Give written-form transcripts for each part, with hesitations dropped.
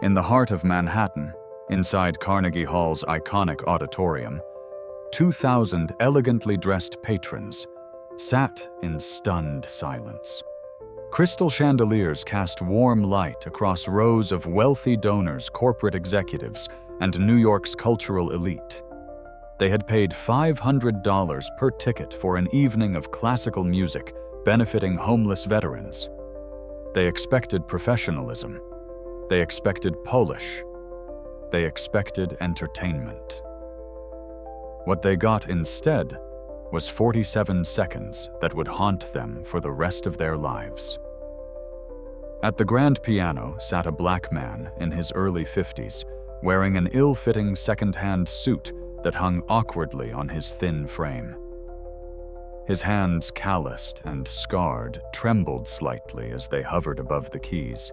In the heart of Manhattan, inside Carnegie Hall's iconic auditorium, 2,000 elegantly dressed patrons sat in stunned silence. Crystal chandeliers cast warm light across rows of wealthy donors, corporate executives, and New York's cultural elite. They had paid $500 per ticket for an evening of classical music benefiting homeless veterans. They expected professionalism. They expected polish. They expected entertainment. What they got instead was 47 seconds that would haunt them for the rest of their lives. At the grand piano sat a black man in his early 50s, wearing an ill-fitting second-hand suit that hung awkwardly on his thin frame. His hands, calloused and scarred, trembled slightly as they hovered above the keys.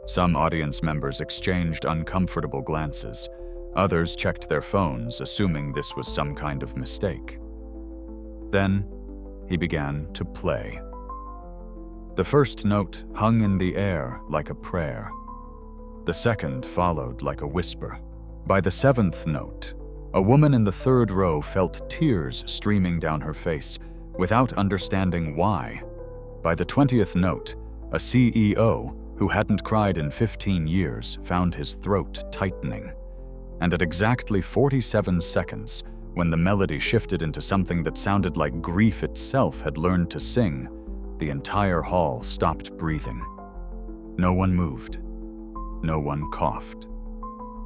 Some audience members exchanged uncomfortable glances. Others checked their phones, assuming this was some kind of mistake. Then, he began to play. The first note hung in the air like a prayer. The second followed like a whisper. By the seventh note, a woman in the third row felt tears streaming down her face, without understanding why. By the 20th note, a CEO who hadn't cried in 15 years found his throat tightening. And at exactly 47 seconds, when the melody shifted into something that sounded like grief itself had learned to sing, the entire hall stopped breathing. No one moved. No one coughed.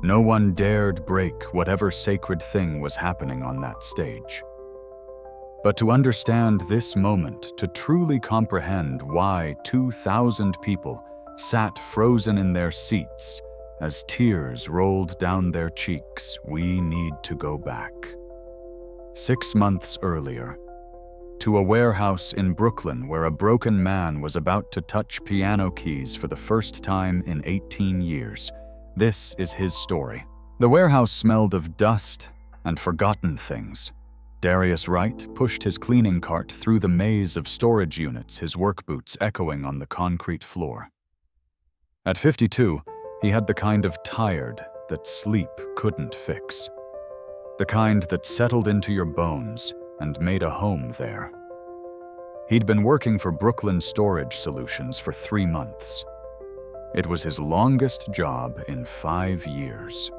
No one dared break whatever sacred thing was happening on that stage. But to understand this moment, to truly comprehend why 2,000 people sat frozen in their seats as tears rolled down their cheeks, we need to go back. 6 months earlier, to a warehouse in Brooklyn where a broken man was about to touch piano keys for the first time in 18 years. This is his story. The warehouse smelled of dust and forgotten things. Darius Wright pushed his cleaning cart through the maze of storage units, his work boots echoing on the concrete floor. At 52, he had the kind of tired that sleep couldn't fix. The kind that settled into your bones and made a home there. He'd been working for Brooklyn Storage Solutions for 3 months. It was his longest job in 5 years.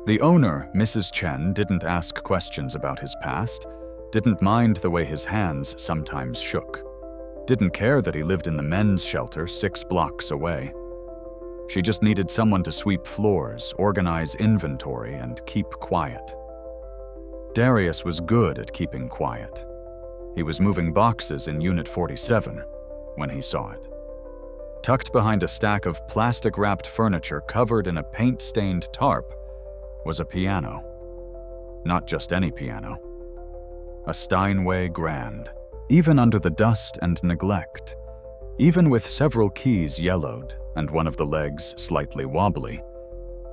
The owner, Mrs. Chen, didn't ask questions about his past, didn't mind the way his hands sometimes shook, didn't care that he lived in the men's shelter 6 blocks away. She just needed someone to sweep floors, organize inventory, and keep quiet. Darius was good at keeping quiet. He was moving boxes in Unit 47 when he saw it. Tucked behind a stack of plastic-wrapped furniture covered in a paint-stained tarp was a piano. Not just any piano. A Steinway Grand. Even under the dust and neglect, even with several keys yellowed and one of the legs slightly wobbly,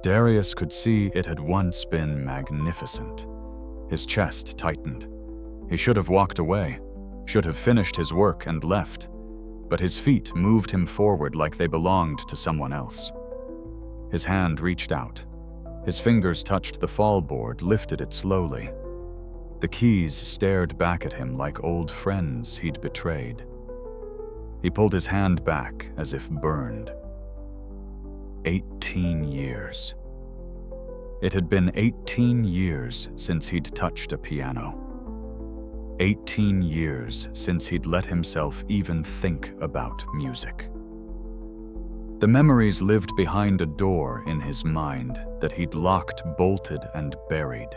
Darius could see it had once been magnificent. His chest tightened. He should have walked away, should have finished his work and left, but his feet moved him forward like they belonged to someone else. His hand reached out. His fingers touched the fallboard, lifted it slowly. The keys stared back at him like old friends he'd betrayed. He pulled his hand back as if burned. 18 years. It had been 18 years since he'd touched a piano. 18 years since he'd let himself even think about music. The memories lived behind a door in his mind that he'd locked, bolted, and buried.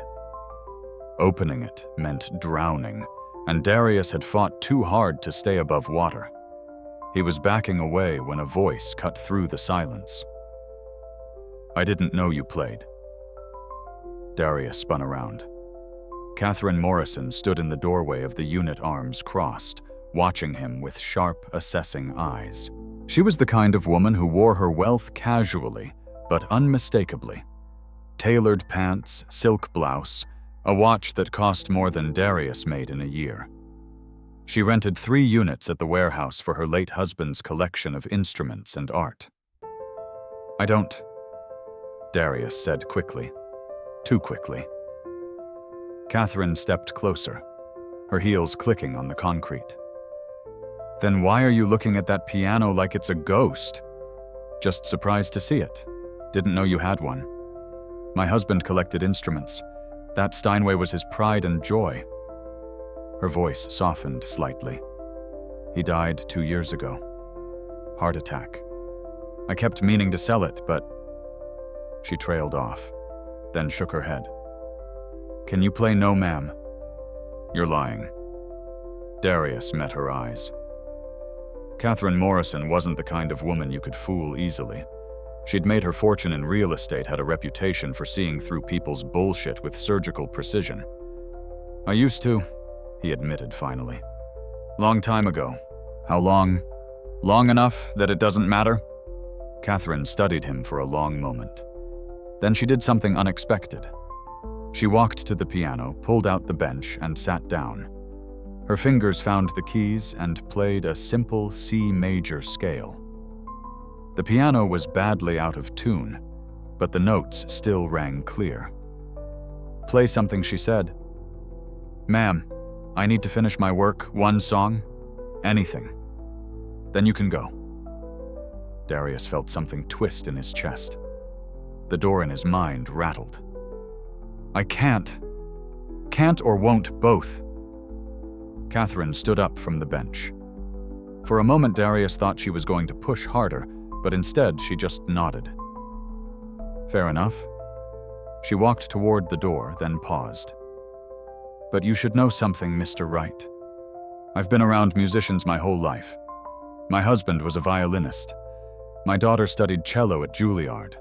Opening it meant drowning, and Darius had fought too hard to stay above water. He was backing away when a voice cut through the silence. "I didn't know you played." Darius spun around. Catherine Morrison stood in the doorway of the unit, arms crossed, watching him with sharp, assessing eyes. She was the kind of woman who wore her wealth casually, but unmistakably. Tailored pants, silk blouse, a watch that cost more than Darius made in a year. She rented 3 units at the warehouse for her late husband's collection of instruments and art. I don't Darius said quickly. Too quickly. Catherine stepped closer, her heels clicking on the concrete. Then why are you looking at that piano like it's a ghost? Just surprised to see it. Didn't know you had one. My husband collected instruments. That Steinway was his pride and joy. Her voice softened slightly. He died 2 years ago. Heart attack. I kept meaning to sell it, but... She trailed off, then shook her head. Can you play No, ma'am? You're lying. Darius met her eyes. Catherine Morrison wasn't the kind of woman you could fool easily. She'd made her fortune in real estate, had a reputation for seeing through people's bullshit with surgical precision. I used to, he admitted finally. Long time ago. How long? Long enough that it doesn't matter? Catherine studied him for a long moment. Then she did something unexpected. She walked to the piano, pulled out the bench, and sat down. Her fingers found the keys and played a simple C major scale. The piano was badly out of tune, but the notes still rang clear. Play something, she said. Ma'am, I need to finish my work, one song, anything. Then you can go. Darius felt something twist in his chest. The door in his mind rattled. I can't. Can't or won't both. Catherine stood up from the bench. For a moment, Darius thought she was going to push harder, but instead she just nodded. Fair enough. She walked toward the door, then paused. But you should know something, Mr. Wright. I've been around musicians my whole life. My husband was a violinist. My daughter studied cello at Juilliard.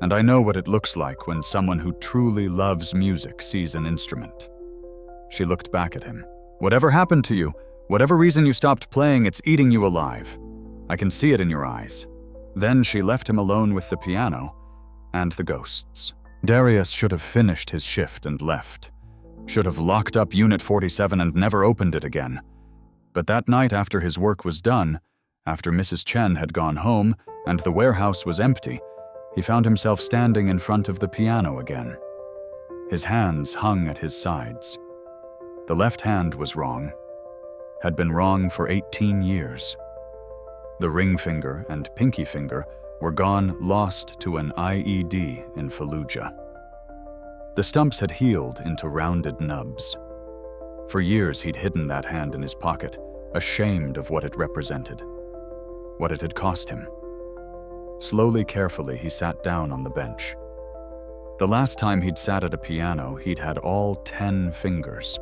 And I know what it looks like when someone who truly loves music sees an instrument. She looked back at him. Whatever happened to you, whatever reason you stopped playing, it's eating you alive. I can see it in your eyes. Then she left him alone with the piano and the ghosts. Darius should have finished his shift and left. Should have locked up Unit 47 and never opened it again. But that night after his work was done, after Mrs. Chen had gone home and the warehouse was empty, he found himself standing in front of the piano again. His hands hung at his sides. The left hand was wrong, had been wrong for 18 years. The ring finger and pinky finger were gone, lost to an IED in Fallujah. The stumps had healed into rounded nubs. For years he'd hidden that hand in his pocket, ashamed of what it represented, what it had cost him. Slowly, carefully, he sat down on the bench. The last time he'd sat at a piano, he'd had all 10 fingers.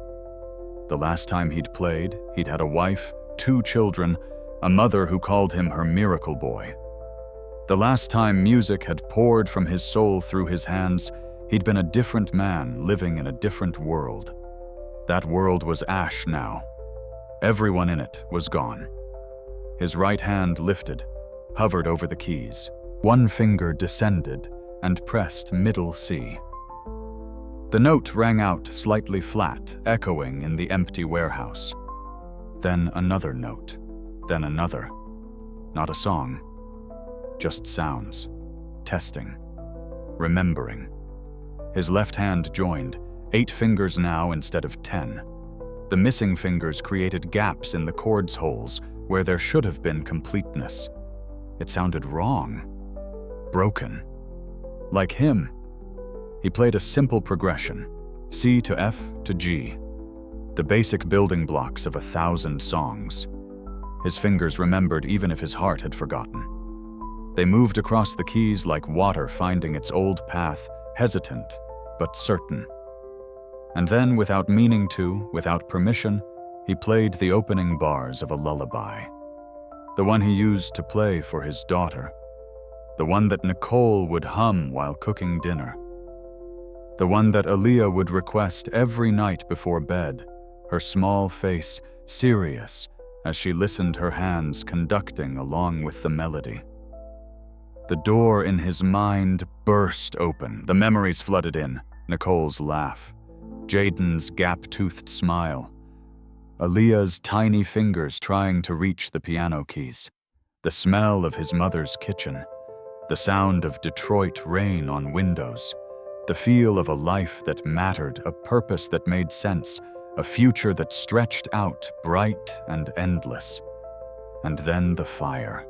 The last time he'd played, he'd had a wife, 2 children, a mother who called him her miracle boy. The last time music had poured from his soul through his hands, he'd been a different man living in a different world. That world was ash now. Everyone in it was gone. His right hand lifted, hovered over the keys. One finger descended and pressed middle C. The note rang out slightly flat, echoing in the empty warehouse. Then another note, then another. Not a song, just sounds, testing, remembering. His left hand joined, 8 fingers now instead of 10. The missing fingers created gaps in the chords holes where there should have been completeness. It sounded wrong, broken. Like him. He played a simple progression, C to F to G, the basic building blocks of 1,000 songs. His fingers remembered even if his heart had forgotten. They moved across the keys like water finding its old path, hesitant but certain. And then, without meaning to, without permission, he played the opening bars of a lullaby. The one he used to play for his daughter. The one that Nicole would hum while cooking dinner. The one that Aaliyah would request every night before bed, her small face serious as she listened, her hands conducting along with the melody. The door in his mind burst open, the memories flooded in, Nicole's laugh, Jaden's gap-toothed smile, Aaliyah's tiny fingers trying to reach the piano keys, the smell of his mother's kitchen, The sound of Detroit rain on windows, the feel of a life that mattered, a purpose that made sense, a future that stretched out, bright and endless. And then the fire.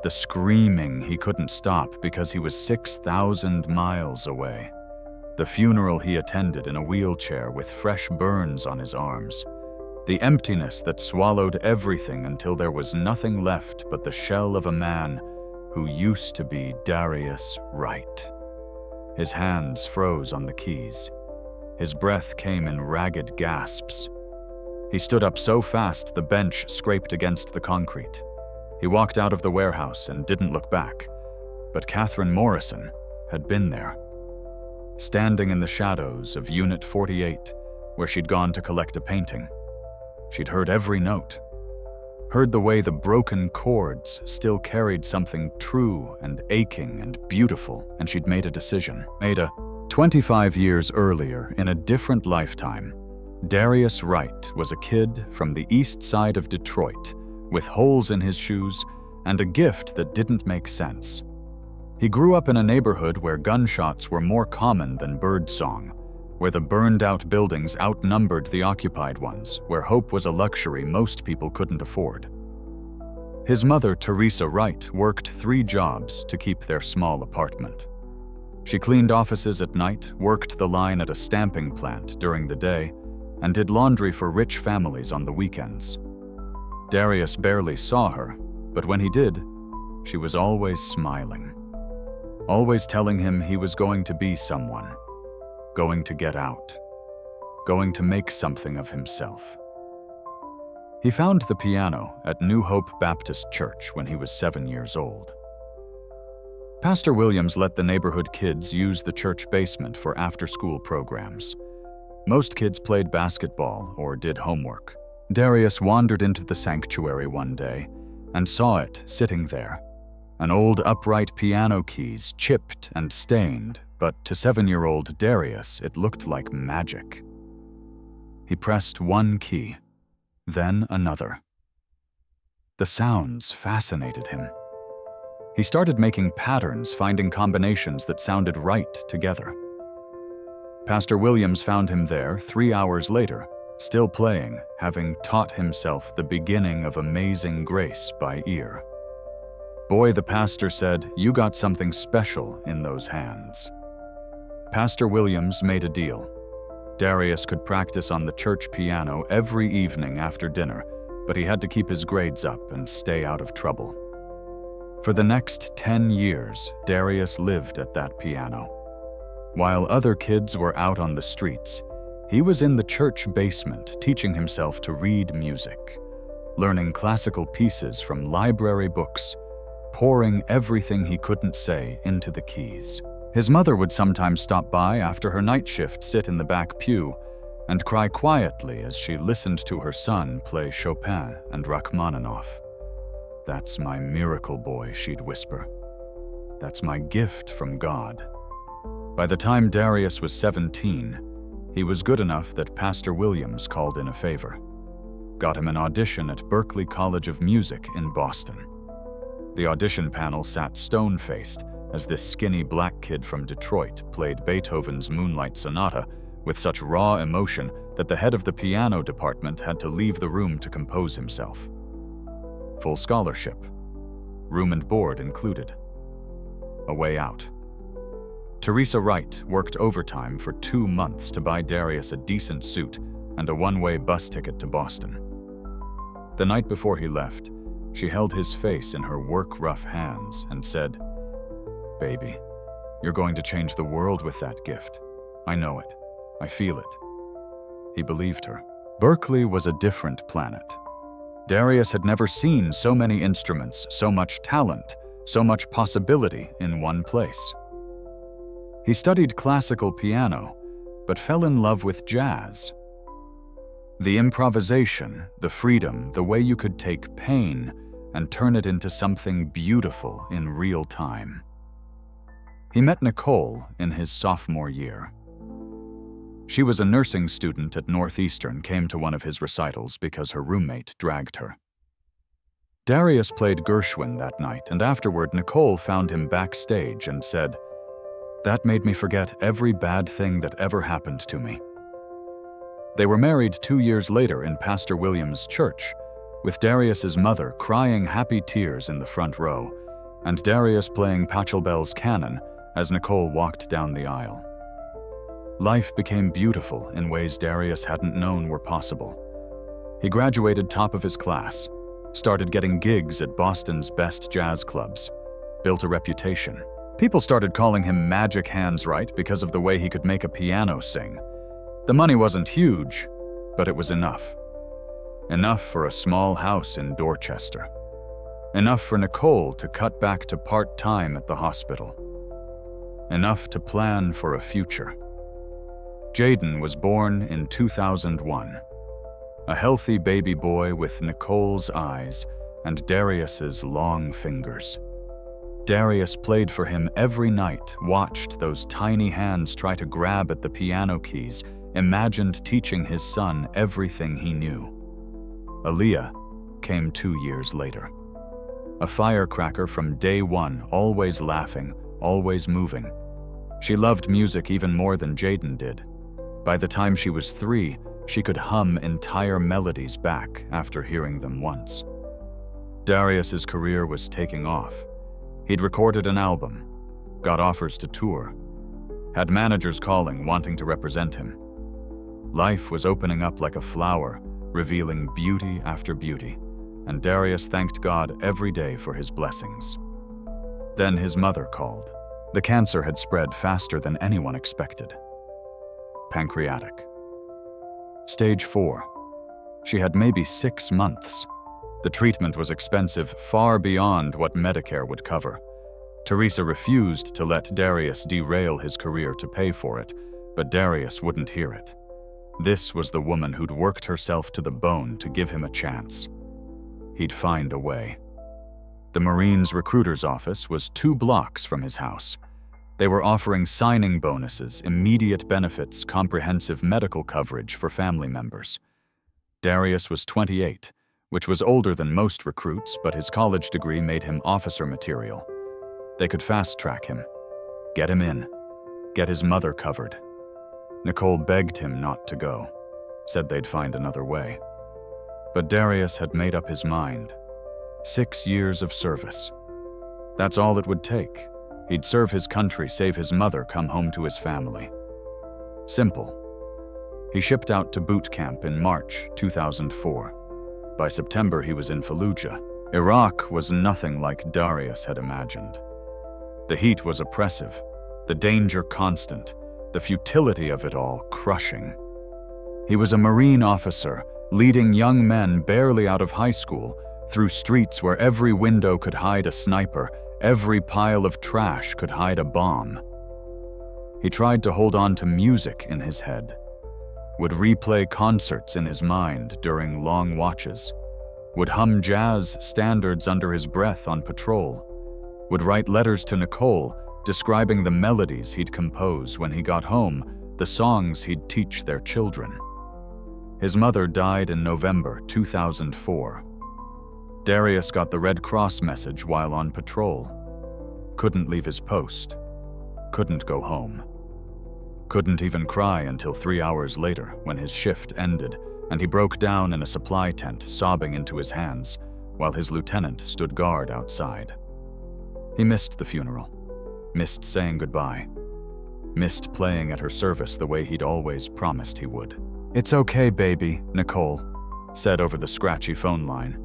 The screaming he couldn't stop because he was 6,000 miles away. The funeral he attended in a wheelchair with fresh burns on his arms. The emptiness that swallowed everything until there was nothing left but the shell of a man who used to be Darius Wright. His hands froze on the keys. His breath came in ragged gasps. He stood up so fast the bench scraped against the concrete. He walked out of the warehouse and didn't look back. But Catherine Morrison had been there, standing in the shadows of Unit 48, where she'd gone to collect a painting. She'd heard every note, heard the way the broken chords still carried something true and aching and beautiful, and she'd made a decision. 25 years earlier, in a different lifetime, Darius Wright was a kid from the east side of Detroit, with holes in his shoes and a gift that didn't make sense. He grew up in a neighborhood where gunshots were more common than birdsong, where the burned-out buildings outnumbered the occupied ones, where hope was a luxury most people couldn't afford. His mother, Teresa Wright, worked 3 jobs to keep their small apartment. She cleaned offices at night, worked the line at a stamping plant during the day, and did laundry for rich families on the weekends. Darius barely saw her, but when he did, she was always smiling, always telling him he was going to be someone, going to get out, going to make something of himself. He found the piano at New Hope Baptist Church when he was 7 years old. Pastor Williams let the neighborhood kids use the church basement for after-school programs. Most kids played basketball or did homework. Darius wandered into the sanctuary one day and saw it sitting there. An old upright piano keys, chipped and stained, but to 7-year-old Darius it looked like magic. He pressed one key, then another. The sounds fascinated him. He started making patterns, finding combinations that sounded right together. Pastor Williams found him there 3 hours later, still playing, having taught himself the beginning of Amazing Grace by ear. Boy, the pastor said, you got something special in those hands. Pastor Williams made a deal. Darius could practice on the church piano every evening after dinner, but he had to keep his grades up and stay out of trouble. For the next 10 years, Darius lived at that piano. While other kids were out on the streets, he was in the church basement teaching himself to read music, learning classical pieces from library books, pouring everything he couldn't say into the keys. His mother would sometimes stop by after her night shift, sit in the back pew, and cry quietly as she listened to her son play Chopin and Rachmaninoff. "That's my miracle boy," she'd whisper. "That's my gift from God." By the time Darius was 17, he was good enough that Pastor Williams called in a favor. Got him an audition at Berklee College of Music in Boston. The audition panel sat stone-faced as this skinny black kid from Detroit played Beethoven's Moonlight Sonata with such raw emotion that the head of the piano department had to leave the room to compose himself. Full scholarship, room and board included. A way out. Teresa Wright worked overtime for 2 months to buy Darius a decent suit and a one-way bus ticket to Boston. The night before he left, she held his face in her work-rough hands and said, "Baby, you're going to change the world with that gift. I know it. I feel it." He believed her. Berklee was a different planet. Darius had never seen so many instruments, so much talent, so much possibility in one place. He studied classical piano, but fell in love with jazz. The improvisation, the freedom, the way you could take pain and turn it into something beautiful in real time. He met Nicole in his sophomore year. She was a nursing student at Northeastern, came to one of his recitals because her roommate dragged her. Darius played Gershwin that night, and afterward Nicole found him backstage and said, "That made me forget every bad thing that ever happened to me." They were married 2 years later in Pastor Williams' church, with Darius's mother crying happy tears in the front row, and Darius playing Pachelbel's canon as Nicole walked down the aisle. Life became beautiful in ways Darius hadn't known were possible. He graduated top of his class, started getting gigs at Boston's best jazz clubs, built a reputation. People started calling him Magic Hands Wright because of the way he could make a piano sing. The money wasn't huge, but it was enough. Enough for a small house in Dorchester. Enough for Nicole to cut back to part-time at the hospital. Enough to plan for a future. Jaden was born in 2001. A healthy baby boy with Nicole's eyes and Darius's long fingers. Darius played for him every night, watched those tiny hands try to grab at the piano keys, imagined teaching his son everything he knew. Aaliyah came 2 years later. A firecracker from day one, always laughing, always moving. She loved music even more than Jaden did. By the time she was 3, she could hum entire melodies back after hearing them once. Darius's career was taking off. He'd recorded an album, got offers to tour, had managers calling wanting to represent him. Life was opening up like a flower, revealing beauty after beauty, and Darius thanked God every day for his blessings. Then his mother called. The cancer had spread faster than anyone expected. Pancreatic. Stage 4. She had maybe 6 months. The treatment was expensive, far beyond what Medicare would cover. Teresa refused to let Darius derail his career to pay for it, but Darius wouldn't hear it. This was the woman who'd worked herself to the bone to give him a chance. He'd find a way. The Marines recruiter's office was 2 blocks from his house. They were offering signing bonuses, immediate benefits, comprehensive medical coverage for family members. Darius was 28, which was older than most recruits, but his college degree made him officer material. They could fast-track him, get him in, get his mother covered. Nicole begged him not to go, said they'd find another way. But Darius had made up his mind. 6 years of service. That's all it would take. He'd serve his country, save his mother, come home to his family. Simple. He shipped out to boot camp in March 2004. By September, he was in Fallujah. Iraq was nothing like Darius had imagined. The heat was oppressive, the danger constant, the futility of it all crushing. He was a Marine officer, leading young men barely out of high school through streets where every window could hide a sniper, every pile of trash could hide a bomb. He tried to hold on to music in his head, would replay concerts in his mind during long watches, would hum jazz standards under his breath on patrol, would write letters to Nicole describing the melodies he'd compose when he got home, the songs he'd teach their children. His mother died in November 2004. Darius got the Red Cross message while on patrol. Couldn't leave his post. Couldn't go home. Couldn't even cry until 3 hours later when his shift ended and he broke down in a supply tent, sobbing into his hands, while his lieutenant stood guard outside. He missed the funeral, missed saying goodbye, missed playing at her service the way he'd always promised he would. "It's okay, baby," Nicole said over the scratchy phone line.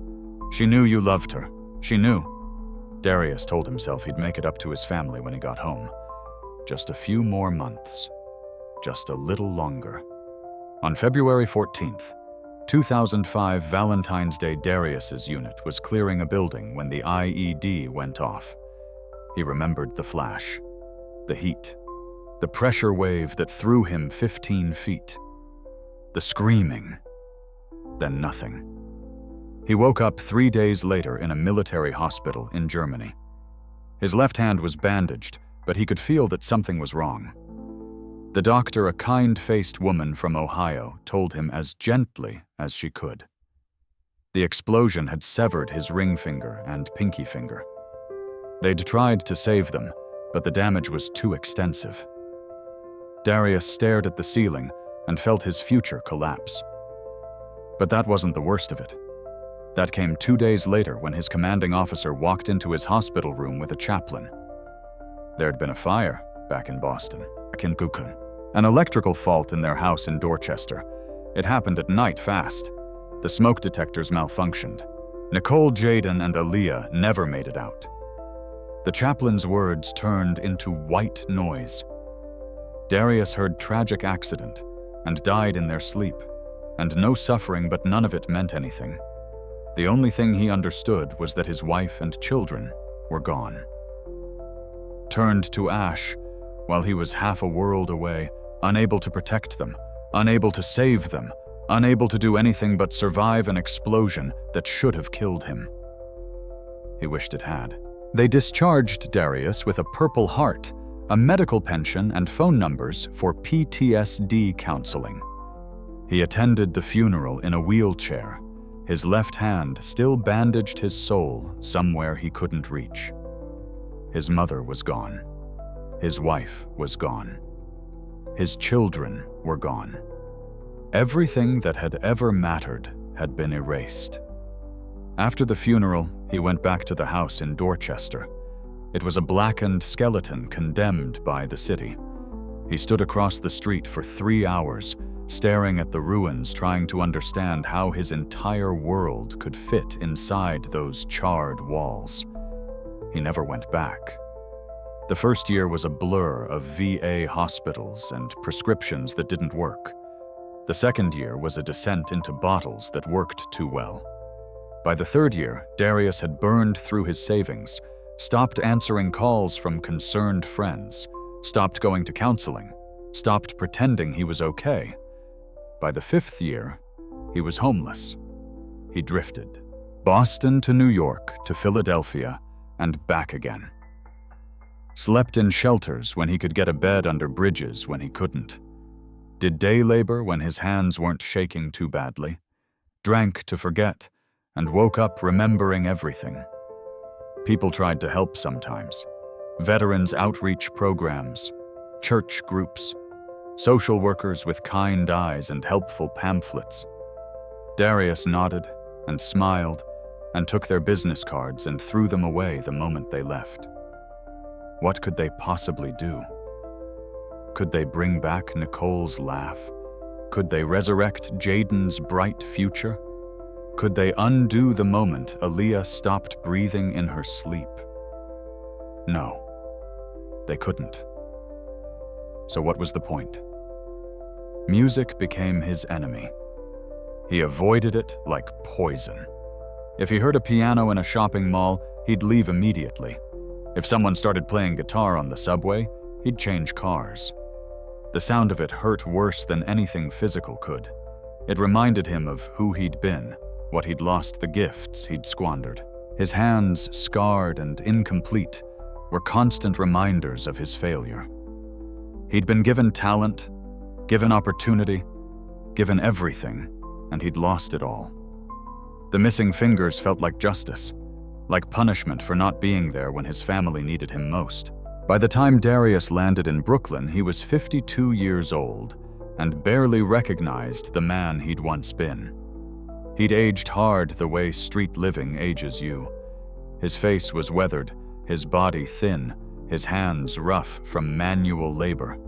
"She knew you loved her. She knew." Darius told himself he'd make it up to his family when he got home. Just a few more months. Just a little longer. On February 14th, 2005, Valentine's Day, Darius's unit was clearing a building when the IED went off. He remembered the flash, the heat, the pressure wave that threw him 15 feet, the screaming, then nothing. He woke up 3 days later in a military hospital in Germany. His left hand was bandaged, but he could feel that something was wrong. The doctor, a kind-faced woman from Ohio, told him as gently as she could, The explosion had severed his ring finger and pinky finger. They'd tried to save them, but the damage was too extensive. Darius stared at the ceiling and felt his future collapse. But that wasn't the worst of it. That came 2 days later when his commanding officer walked into his hospital room with a chaplain. There'd been a fire back in Boston, an electrical fault in their house in Dorchester. It happened at night fast. The smoke detectors malfunctioned. Nicole, Jaden, and Aaliyah never made it out. The chaplain's words turned into white noise. Darius heard tragic accident and died in their sleep, and no suffering, but none of it meant anything. The only thing he understood was that his wife and children were gone. Turned to ash while he was half a world away, unable to protect them, unable to save them, unable to do anything but survive an explosion that should have killed him. He wished it had. They discharged Darius with a Purple Heart, a medical pension, and phone numbers for PTSD counseling. He attended the funeral in a wheelchair. His left hand still bandaged his soul somewhere he couldn't reach. His mother was gone. His wife was gone. His children were gone. Everything that had ever mattered had been erased. After the funeral, he went back to the house in Dorchester. It was a blackened skeleton condemned by the city. He stood across the street for 3 hours, staring at the ruins, trying to understand how his entire world could fit inside those charred walls. He never went back. The first year was a blur of VA hospitals and prescriptions that didn't work. The second year was a descent into bottles that worked too well. By the third year, Darius had burned through his savings, stopped answering calls from concerned friends, stopped going to counseling, stopped pretending he was okay. By the fifth year, he was homeless. He drifted. Boston to New York to Philadelphia and back again. Slept in shelters when he could get a bed under bridges when he couldn't. Did day labor when his hands weren't shaking too badly. Drank to forget and woke up remembering everything. People tried to help sometimes. Veterans outreach programs, church groups, social workers with kind eyes and helpful pamphlets. Darius nodded and smiled and took their business cards and threw them away the moment they left. What could they possibly do? Could they bring back Nicole's laugh? Could they resurrect Jaden's bright future? Could they undo the moment Aaliyah stopped breathing in her sleep? No, they couldn't. So what was the point? Music became his enemy. He avoided it like poison. If he heard a piano in a shopping mall, he'd leave immediately. If someone started playing guitar on the subway, he'd change cars. The sound of it hurt worse than anything physical could. It reminded him of who he'd been, what he'd lost, the gifts he'd squandered. His hands, scarred and incomplete, were constant reminders of his failure. He'd been given talent, given opportunity, given everything, and he'd lost it all. The missing fingers felt like justice, like punishment for not being there when his family needed him most. By the time Darius landed in Brooklyn, he was 52 years old and barely recognized the man he'd once been. He'd aged hard the way street living ages you. His face was weathered, his body thin, his hands rough from manual labor.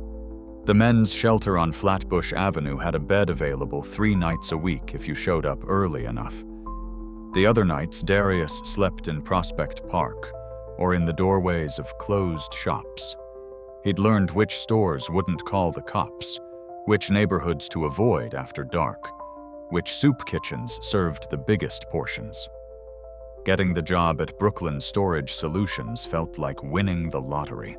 The men's shelter on Flatbush Avenue had a bed available 3 nights a week if you showed up early enough. The other nights, Darius slept in Prospect Park or in the doorways of closed shops. He'd learned which stores wouldn't call the cops, which neighborhoods to avoid after dark, which soup kitchens served the biggest portions. Getting the job at Brooklyn Storage Solutions felt like winning the lottery.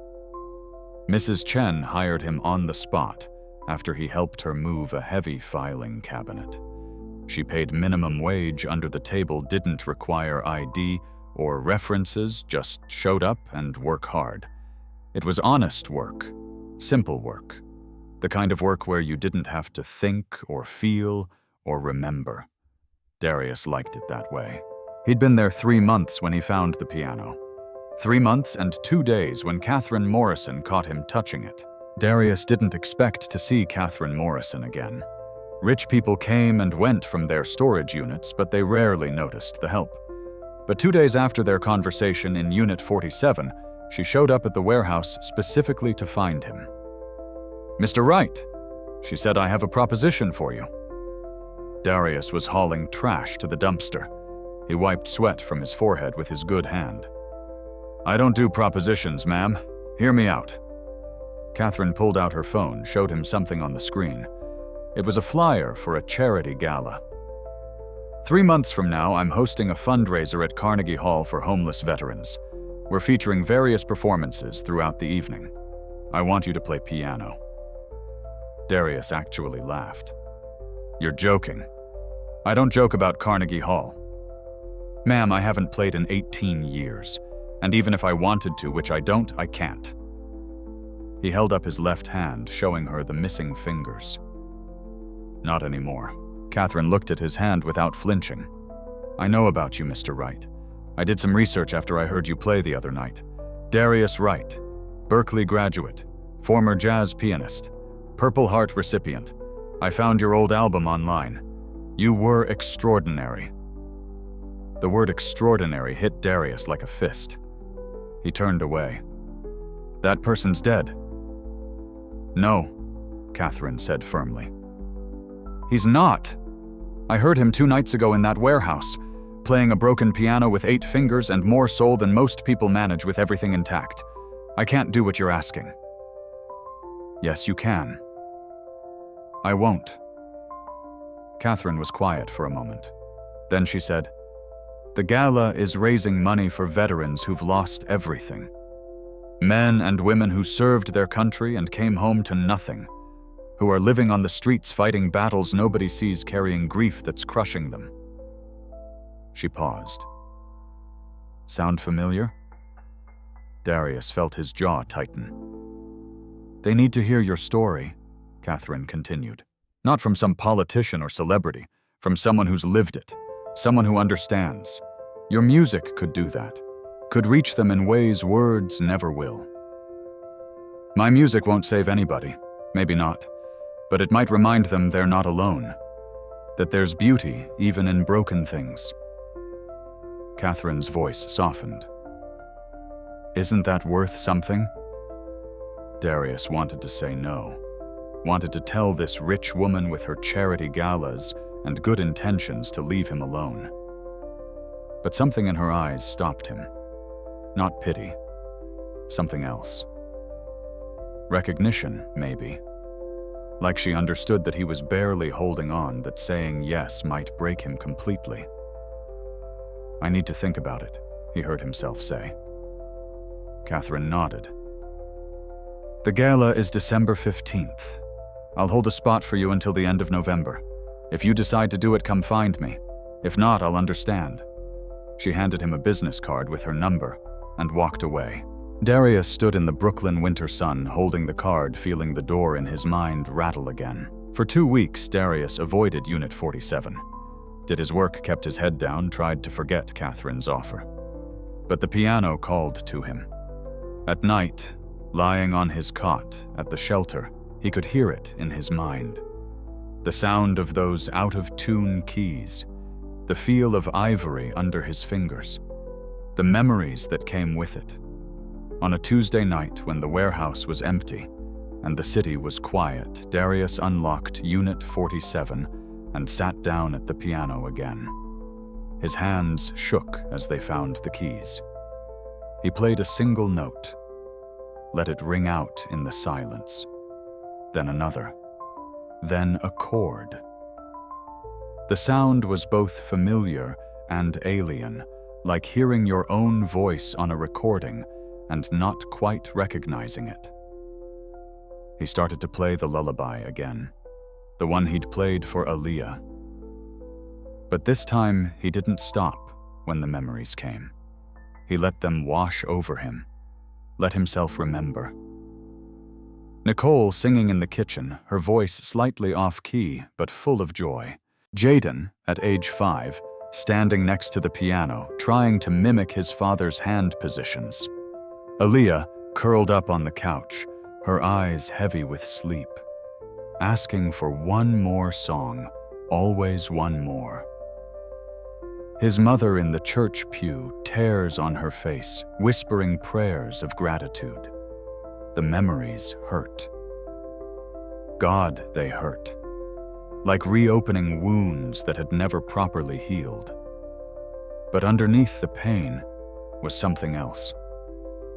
Mrs. Chen hired him on the spot after he helped her move a heavy filing cabinet. She paid minimum wage under the table, didn't require ID or references, just showed up and work hard. It was honest work, simple work, the kind of work where you didn't have to think or feel or remember. Darius liked it that way. He'd been there 3 months when he found the piano. 3 months and 2 days when Catherine Morrison caught him touching it. Darius didn't expect to see Catherine Morrison again. Rich people came and went from their storage units, but they rarely noticed the help. But 2 days after their conversation in Unit 47, she showed up at the warehouse specifically to find him. "Mr. Wright," she said, "I have a proposition for you." Darius was hauling trash to the dumpster. He wiped sweat from his forehead with his good hand. "I don't do propositions, ma'am. Hear me out." Catherine pulled out her phone, showed him something on the screen. It was a flyer for a charity gala. "3 months from now, I'm hosting a fundraiser at Carnegie Hall for homeless veterans. We're featuring various performances throughout the evening. I want you to play piano." Darius actually laughed. "You're joking." "I don't joke about Carnegie Hall. Ma'am, I haven't played in 18 years. And even if I wanted to, which I don't, I can't." He held up his left hand, showing her the missing fingers. "Not anymore." Catherine looked at his hand without flinching. "I know about you, Mr. Wright. I did some research after I heard you play the other night. Darius Wright, Berklee graduate, former jazz pianist, Purple Heart recipient. I found your old album online. You were extraordinary." The word extraordinary hit Darius like a fist. He turned away. "That person's dead." "No," Catherine said firmly. "He's not. I heard him 2 nights ago in that warehouse, playing a broken piano with 8 fingers and more soul than most people manage with everything intact. I can't do what you're asking." "Yes, you can." "I won't." Catherine was quiet for a moment. Then she said, "The gala is raising money for veterans who've lost everything. Men and women who served their country and came home to nothing, who are living on the streets fighting battles nobody sees, carrying grief that's crushing them." She paused. "Sound familiar?" Darius felt his jaw tighten. "They need to hear your story," Catherine continued. "Not from some politician or celebrity, from someone who's lived it, someone who understands. Your music could do that, could reach them in ways words never will." "My music won't save anybody, maybe not, but it might remind them they're not alone, that there's beauty even in broken things." Catherine's voice softened. "Isn't that worth something?" Darius wanted to say no, wanted to tell this rich woman with her charity galas and good intentions to leave him alone. But something in her eyes stopped him. Not pity. Something else. Recognition, maybe. Like she understood that he was barely holding on, that saying yes might break him completely. "I need to think about it," he heard himself say. Catherine nodded. "The gala is December 15th. I'll hold a spot for you until the end of November. If you decide to do it, come find me. If not, I'll understand." She handed him a business card with her number and walked away. Darius stood in the Brooklyn winter sun, holding the card, feeling the door in his mind rattle again. For 2 weeks, Darius avoided Unit 47. Did his work, kept his head down, tried to forget Catherine's offer. But the piano called to him. At night, lying on his cot at the shelter, he could hear it in his mind. The sound of those out-of-tune keys, the feel of ivory under his fingers, the memories that came with it. On a Tuesday night when the warehouse was empty and the city was quiet, Darius unlocked Unit 47 and sat down at the piano again. His hands shook as they found the keys. He played a single note, let it ring out in the silence. Then another. Then a chord. The sound was both familiar and alien, like hearing your own voice on a recording and not quite recognizing it. He started to play the lullaby again, the one he'd played for Aaliyah. But this time, he didn't stop when the memories came. He let them wash over him, let himself remember. Nicole singing in the kitchen, her voice slightly off-key but full of joy. Jaden, at age 5, standing next to the piano, trying to mimic his father's hand positions. Aaliyah, curled up on the couch, her eyes heavy with sleep, asking for one more song, always one more. His mother in the church pew, tears on her face, whispering prayers of gratitude. The memories hurt. God, they hurt. Like reopening wounds that had never properly healed. But underneath the pain was something else.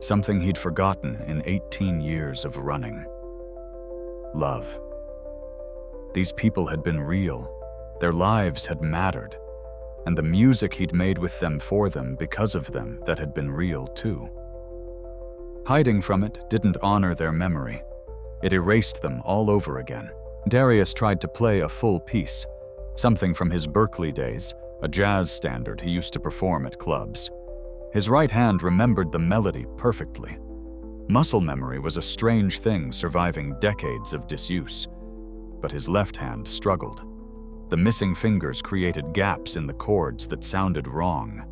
Something he'd forgotten in 18 years of running. Love. These people had been real. Their lives had mattered. And the music he'd made with them for them because of them that had been real too. Hiding from it didn't honor their memory. It erased them all over again. Darius tried to play a full piece, something from his Berklee days, a jazz standard he used to perform at clubs. His right hand remembered the melody perfectly. Muscle memory was a strange thing surviving decades of disuse. But his left hand struggled. The missing fingers created gaps in the chords that sounded wrong.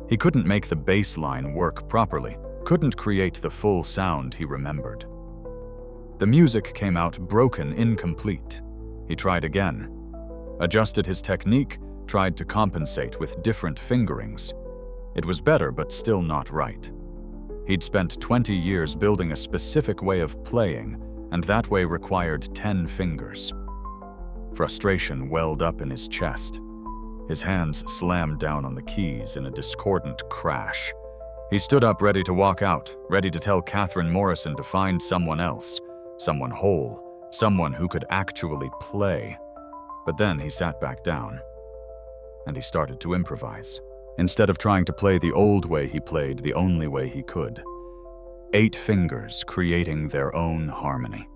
He couldn't make the bass line work properly, couldn't create the full sound he remembered. The music came out broken, incomplete. He tried again. Adjusted his technique, tried to compensate with different fingerings. It was better, but still not right. He'd spent 20 years building a specific way of playing, and that way required 10 fingers. Frustration welled up in his chest. His hands slammed down on the keys in a discordant crash. He stood up ready to walk out, ready to tell Catherine Morrison to find someone else, someone whole, someone who could actually play. But then he sat back down, and he started to improvise. Instead of trying to play the old way he played, the only way he could. 8 fingers creating their own harmony.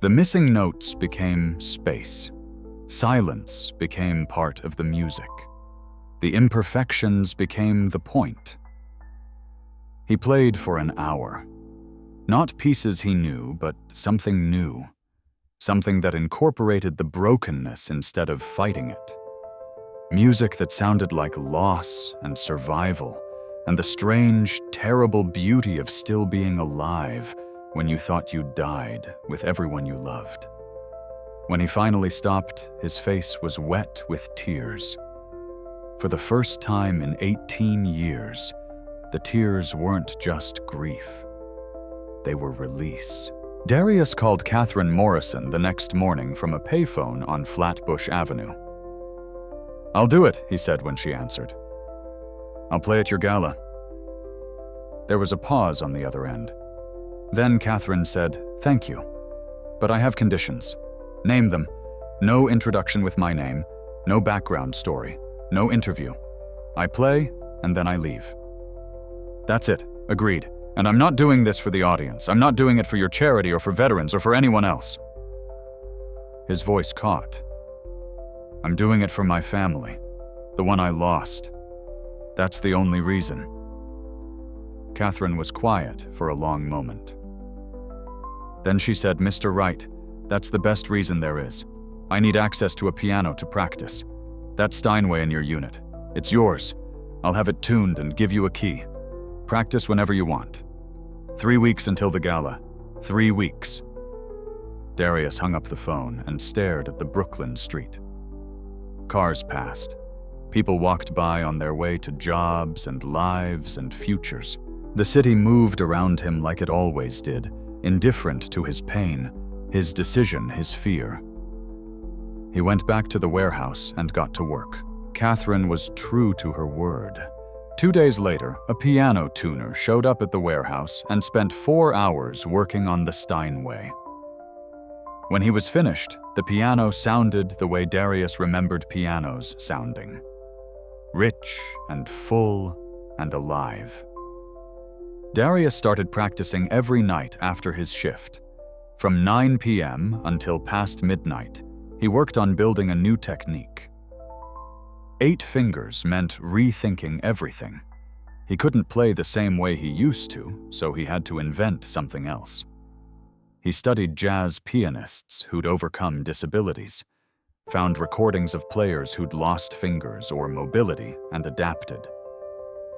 The missing notes became space. Silence became part of the music. The imperfections became the point. He played for an hour. Not pieces he knew, but something new. Something that incorporated the brokenness instead of fighting it. Music that sounded like loss and survival, and the strange, terrible beauty of still being alive when you thought you died with everyone you loved. When he finally stopped, his face was wet with tears. For the first time in 18 years, the tears weren't just grief. They were release. Darius called Catherine Morrison the next morning from a payphone on Flatbush Avenue. "I'll do it," he said when she answered. "I'll play at your gala." There was a pause on the other end. Then Catherine said, "Thank you, but I have conditions. Name them. No introduction with my name, no background story, no interview. I play, and then I leave." "That's it. Agreed. And I'm not doing this for the audience. I'm not doing it for your charity or for veterans or for anyone else." His voice caught. "I'm doing it for my family, the one I lost. That's the only reason." Catherine was quiet for a long moment. Then she said, "Mr. Wright, that's the best reason there is. I need access to a piano to practice. That's Steinway in your unit. It's yours. I'll have it tuned and give you a key. Practice whenever you want. 3 weeks until the gala. 3 weeks." Darius hung up the phone and stared at the Brooklyn street. Cars passed. People walked by on their way to jobs and lives and futures. The city moved around him like it always did, indifferent to his pain, his decision, his fear. He went back to the warehouse and got to work. Catherine was true to her word. 2 days later, a piano tuner showed up at the warehouse and spent 4 hours working on the Steinway. When he was finished, the piano sounded the way Darius remembered pianos sounding. Rich and full and alive. Darius started practicing every night after his shift. From 9 p.m. until past midnight, he worked on building a new technique. 8 fingers meant rethinking everything. He couldn't play the same way he used to, so he had to invent something else. He studied jazz pianists who'd overcome disabilities. found recordings of players who'd lost fingers or mobility and adapted,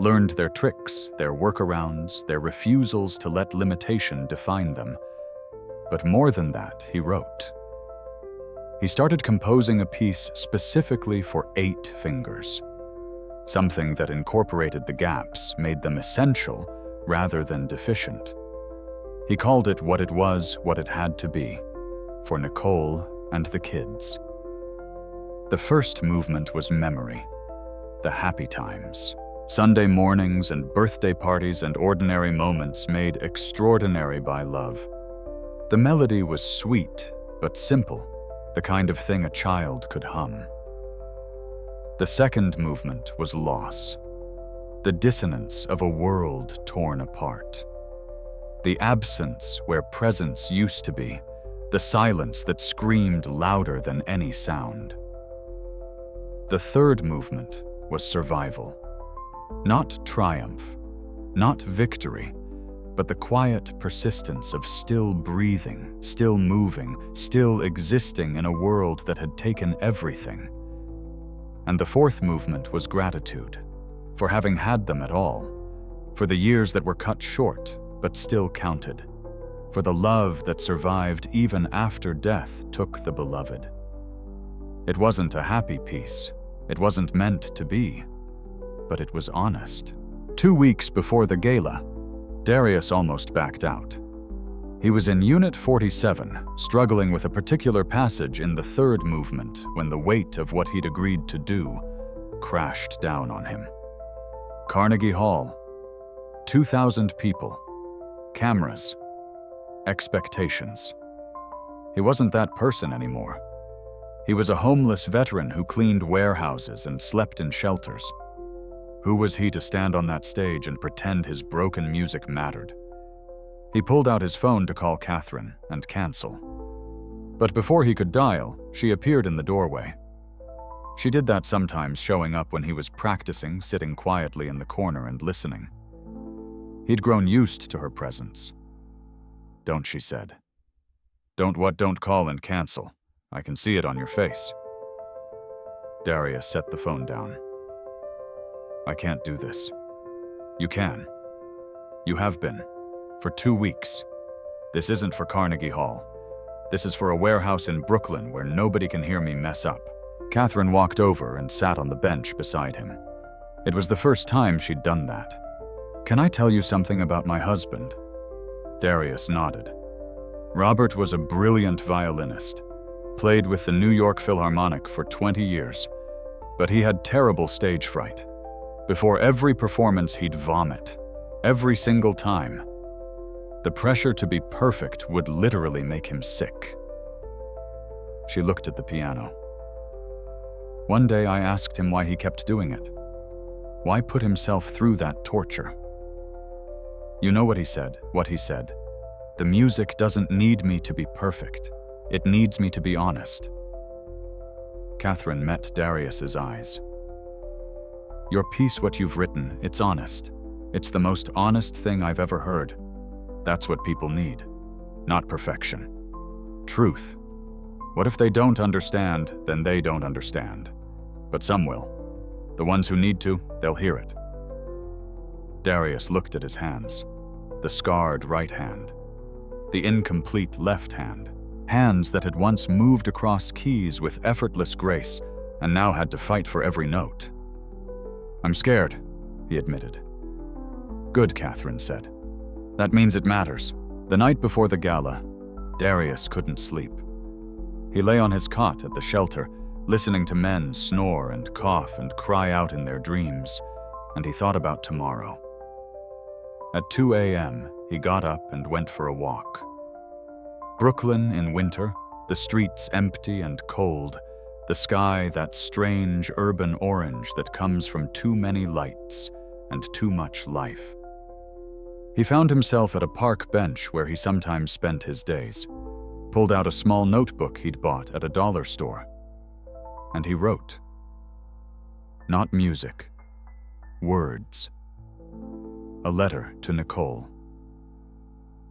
learned their tricks, their workarounds, their refusals to let limitation define them. But more than that, he wrote. He started composing a piece specifically for 8 fingers, something that incorporated the gaps, made them essential rather than deficient. He called it what it was, what it had to be, for Nicole and the kids. The first movement was memory, the happy times, Sunday mornings and birthday parties and ordinary moments made extraordinary by love. The melody was sweet but simple, the kind of thing a child could hum. The second movement was loss, the dissonance of a world torn apart. The absence where presence used to be, the silence that screamed louder than any sound. The third movement was survival. Not triumph, not victory, but the quiet persistence of still breathing, still moving, still existing in a world that had taken everything. And the fourth movement was gratitude, for having had them at all, for the years that were cut short but still counted, for the love that survived even after death took the beloved. It wasn't a happy piece, it wasn't meant to be, but it was honest. 2 weeks before the gala, Darius almost backed out. He was in Unit 47, struggling with a particular passage in the third movement when the weight of what he'd agreed to do crashed down on him. Carnegie Hall, 2,000 people, cameras, expectations. He wasn't that person anymore. He was a homeless veteran who cleaned warehouses and slept in shelters. Who was he to stand on that stage and pretend his broken music mattered? He pulled out his phone to call Catherine and cancel. But before he could dial, she appeared in the doorway. She did that sometimes, showing up when he was practicing, sitting quietly in the corner and listening. He'd grown used to her presence. "Don't," she said. "Don't what? Don't call and cancel. I can see it on your face." Darius set the phone down. "I can't do this." "You can. You have been. For 2 weeks. This isn't for Carnegie Hall. This is for a warehouse in Brooklyn where nobody can hear me mess up." Catherine walked over and sat on the bench beside him. It was the first time she'd done that. "Can I tell you something about my husband?" Darius nodded. Robert was a brilliant violinist, played with the New York Philharmonic for 20 years, but he had terrible stage fright. Before every performance, he'd vomit, every single time. The pressure to be perfect would literally make him sick. She looked at the piano. One day I asked him why he kept doing it. Why put himself through that torture? You know what he said? "The music doesn't need me to be perfect. It needs me to be honest." Catherine met Darius's eyes. "Your piece, what you've written, it's honest. It's the most honest thing I've ever heard. That's what people need. Not perfection. Truth. What if they don't understand, then they don't understand. But some will. The ones who need to, they'll hear it." Darius looked at his hands. The scarred right hand. The incomplete left hand. Hands that had once moved across keys with effortless grace and now had to fight for every note. "I'm scared," he admitted. "Good," Catherine said. "That means it matters." The night before the gala, Darius couldn't sleep. He lay on his cot at the shelter, listening to men snore and cough and cry out in their dreams, and he thought about tomorrow. At 2 a.m., he got up and went for a walk. Brooklyn in winter, the streets empty and cold, the sky that strange urban orange that comes from too many lights and too much life. He found himself at a park bench where he sometimes spent his days, pulled out a small notebook he'd bought at a dollar store, and he wrote. Not music, words. A letter to Nicole.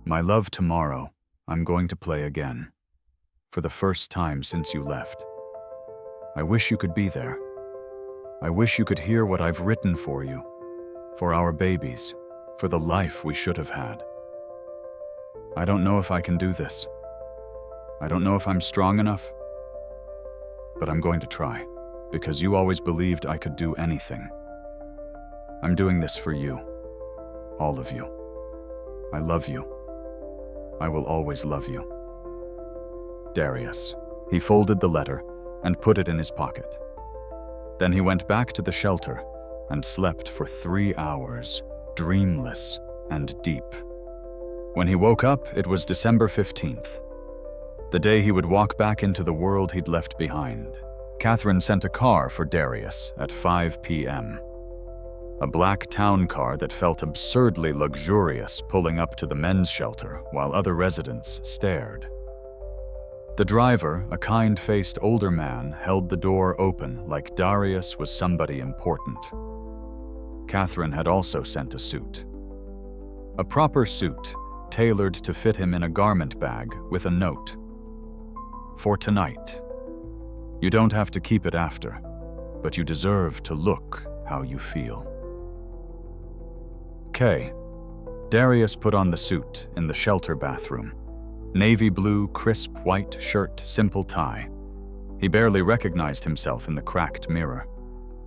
My love, tomorrow I'm going to play again, for the first time since you left. I wish you could be there. I wish you could hear what I've written for you, for our babies, for the life we should have had. I don't know if I can do this. I don't know if I'm strong enough, but I'm going to try, because you always believed I could do anything. I'm doing this for you, all of you. I love you. I will always love you. Darius. He folded the letter and put it in his pocket. Then he went back to the shelter and slept for 3 hours, dreamless and deep. When he woke up, it was December 15th, the day he would walk back into the world he'd left behind. Catherine sent a car for Darius at 5 p.m. A black town car that felt absurdly luxurious pulling up to the men's shelter while other residents stared. The driver, a kind-faced older man, held the door open like Darius was somebody important. Catherine had also sent a suit. A proper suit, tailored to fit him in a garment bag with a note. For tonight. You don't have to keep it after, but you deserve to look how you feel. K. Darius put on the suit in the shelter bathroom. Navy blue, crisp white shirt, simple tie. He barely recognized himself in the cracked mirror.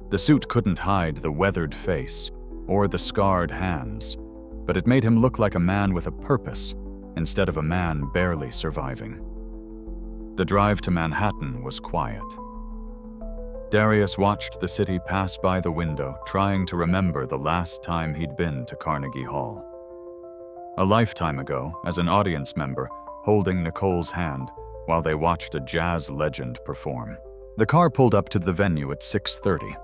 The suit couldn't hide the weathered face or the scarred hands, but it made him look like a man with a purpose instead of a man barely surviving. The drive to Manhattan was quiet. Darius watched the city pass by the window, trying to remember the last time he'd been to Carnegie Hall. A lifetime ago, as an audience member, holding Nicole's hand while they watched a jazz legend perform. The car pulled up to the venue at 6:30.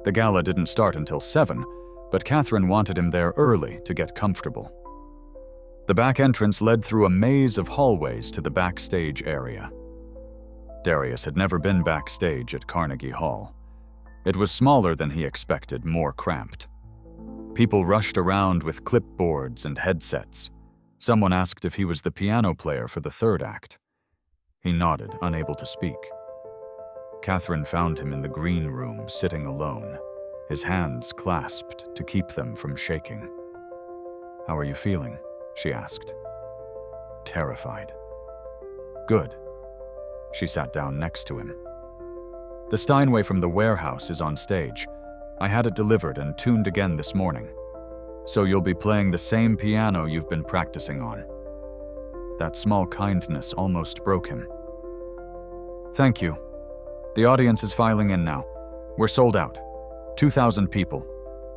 The gala didn't start until 7, but Catherine wanted him there early to get comfortable. The back entrance led through a maze of hallways to the backstage area. Darius had never been backstage at Carnegie Hall. It was smaller than he expected, more cramped. People rushed around with clipboards and headsets. Someone asked if he was the piano player for the third act. He nodded, unable to speak. Catherine found him in the green room, sitting alone, his hands clasped to keep them from shaking. "How are you feeling?" she asked. Terrified. "Good." She sat down next to him. "The Steinway from the warehouse is on stage. I had it delivered and tuned again this morning. So you'll be playing the same piano you've been practicing on." That small kindness almost broke him. "Thank you. The audience is filing in now. We're sold out. 2,000 people.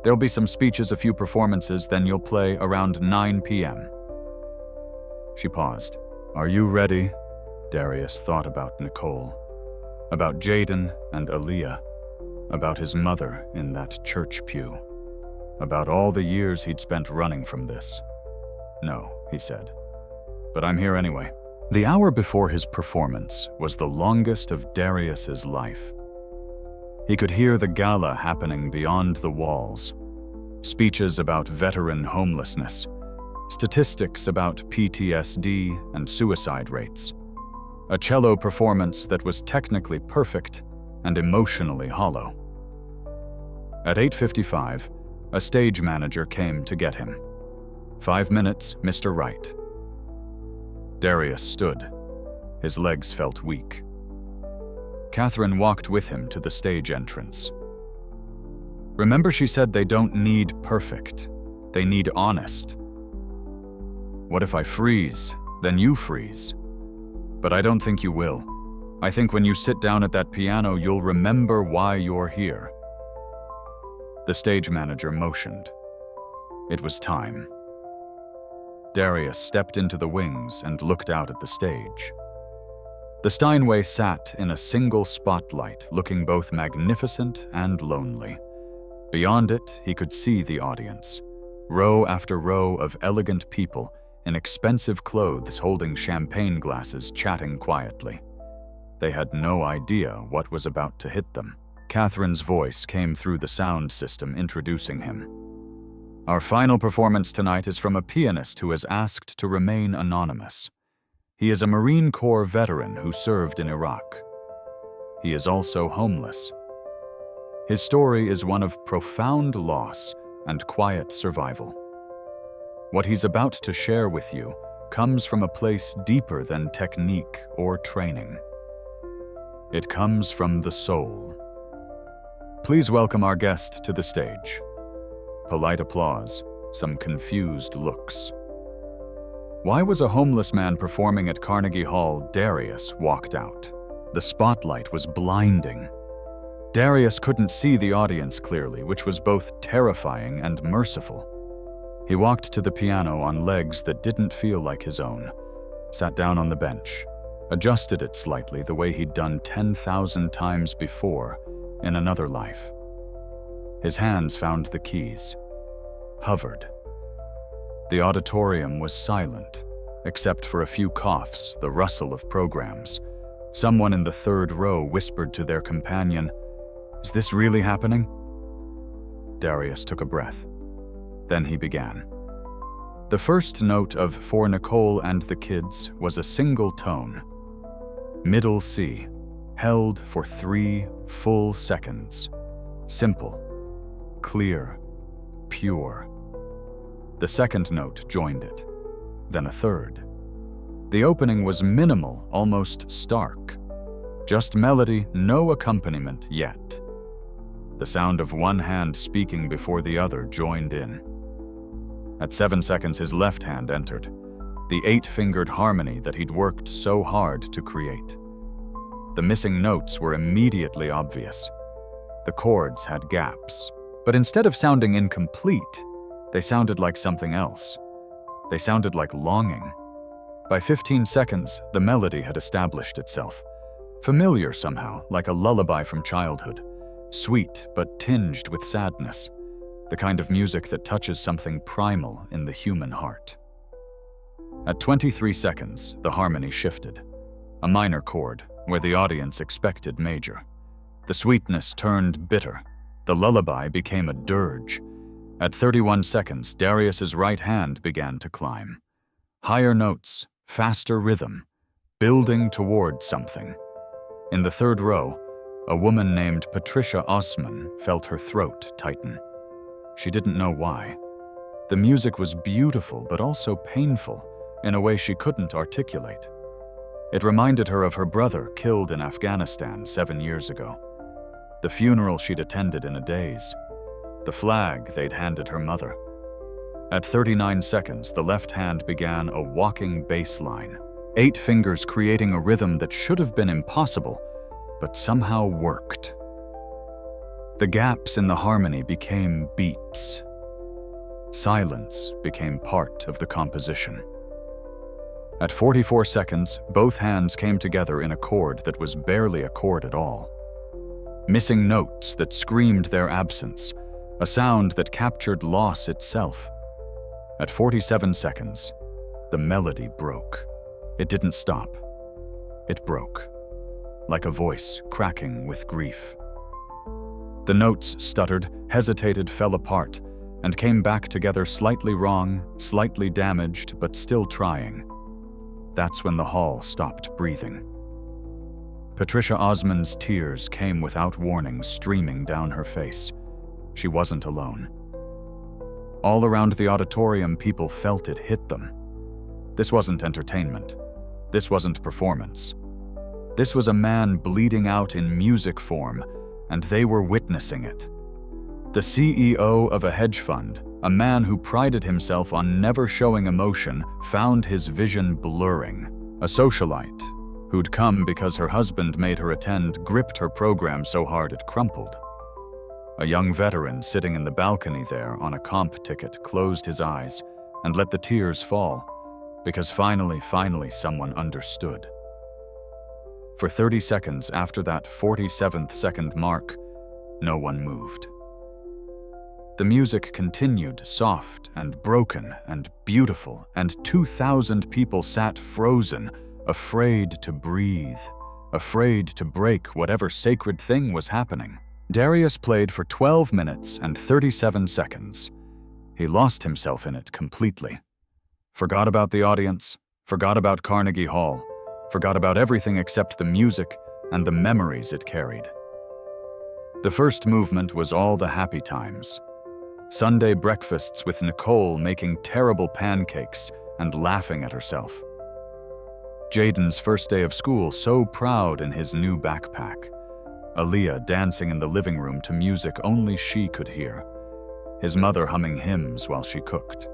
There'll be some speeches, a few performances, then you'll play around 9 p.m. She paused. "Are you ready?" Darius thought about Nicole, about Jaden and Aaliyah, about his mother in that church pew, about all the years he'd spent running from this. "No," he said, "but I'm here anyway." The hour before his performance was the longest of Darius's life. He could hear the gala happening beyond the walls, speeches about veteran homelessness, statistics about PTSD and suicide rates, a cello performance that was technically perfect and emotionally hollow. At 8:55, a stage manager came to get him. 5 minutes, Mr. Wright. Darius stood. His legs felt weak. Catherine walked with him to the stage entrance. "Remember, she said they don't need perfect. They need honest. What if I freeze? Then you freeze. But I don't think you will. I think when you sit down at that piano, you'll remember why you're here." The stage manager motioned. It was time. Darius stepped into the wings and looked out at the stage. The Steinway sat in a single spotlight, looking both magnificent and lonely. Beyond it, he could see the audience, row after row of elegant people in expensive clothes holding champagne glasses, chatting quietly. They had no idea what was about to hit them. Catherine's voice came through the sound system, introducing him. "Our final performance tonight is from a pianist who has asked to remain anonymous. He is a Marine Corps veteran who served in Iraq." he is also homeless. His story is one of profound loss and quiet survival. What he's about to share with you comes from a place deeper than technique or training. It comes from the soul. Please welcome our guest to the stage. Polite applause, some confused looks. Why was a homeless man performing at Carnegie Hall? Darius walked out. The spotlight was blinding. Darius couldn't see the audience clearly, which was both terrifying and merciful. He walked to the piano on legs that didn't feel like his own, sat down on the bench, adjusted it slightly the way he'd done 10,000 times before in another life. His hands found the keys, hovered. The auditorium was silent, except for a few coughs, the rustle of programs. Someone in the third row whispered to their companion, "Is this really happening?" Darius took a breath. Then he began. The first note of For Nicole and the Kids was a single tone. Middle C, held for 3 full seconds. Simple, clear, pure. The second note joined it, then a third. The opening was minimal, almost stark. Just melody, no accompaniment yet. The sound of one hand speaking before the other joined in. At 7 seconds, his left hand entered, the 8-fingered harmony that he'd worked so hard to create. The missing notes were immediately obvious. The chords had gaps, but instead of sounding incomplete, they sounded like something else. They sounded like longing. By 15 seconds, the melody had established itself. Familiar somehow, like a lullaby from childhood. Sweet, but tinged with sadness. The kind of music that touches something primal in the human heart. At 23 seconds, the harmony shifted. A minor chord, where the audience expected major. The sweetness turned bitter. The lullaby became a dirge. At 31 seconds, Darius's right hand began to climb. Higher notes, faster rhythm, building toward something. In the third row, a woman named Patricia Osman felt her throat tighten. She didn't know why. The music was beautiful but also painful in a way she couldn't articulate. It reminded her of her brother killed in Afghanistan 7 years ago. The funeral she'd attended in a daze. The flag they'd handed her mother. At 39 seconds, the left hand began a walking bass line, 8 fingers creating a rhythm that should have been impossible, but somehow worked. The gaps in the harmony became beats. Silence became part of the composition. At 44 seconds, both hands came together in a chord that was barely a chord at all. Missing notes that screamed their absence, a sound that captured loss itself. At 47 seconds, the melody broke. It didn't stop. It broke, like a voice cracking with grief. The notes stuttered, hesitated, fell apart, and came back together slightly wrong, slightly damaged, but still trying. That's when the hall stopped breathing. Patricia Osman's tears came without warning, streaming down her face. She wasn't alone. All around the auditorium, people felt it hit them. This wasn't entertainment. This wasn't performance. This was a man bleeding out in music form, and they were witnessing it. The CEO of a hedge fund, a man who prided himself on never showing emotion, found his vision blurring. A socialite, who'd come because her husband made her attend, gripped her program so hard it crumpled. A young veteran sitting in the balcony there on a comp ticket closed his eyes and let the tears fall, because finally someone understood. For 30 seconds after that 47th second mark, no one moved. The music continued, soft and broken and beautiful, and 2,000 people sat frozen, afraid to breathe, afraid to break whatever sacred thing was happening. Darius played for 12 minutes and 37 seconds. He lost himself in it completely. Forgot about the audience, forgot about Carnegie Hall, forgot about everything except the music, and the memories it carried. The first movement was all the happy times. Sunday breakfasts with Nicole making terrible pancakes and laughing at herself. Jaden's first day of school, so proud in his new backpack. Aaliyah dancing in the living room to music only she could hear. His mother humming hymns while she cooked.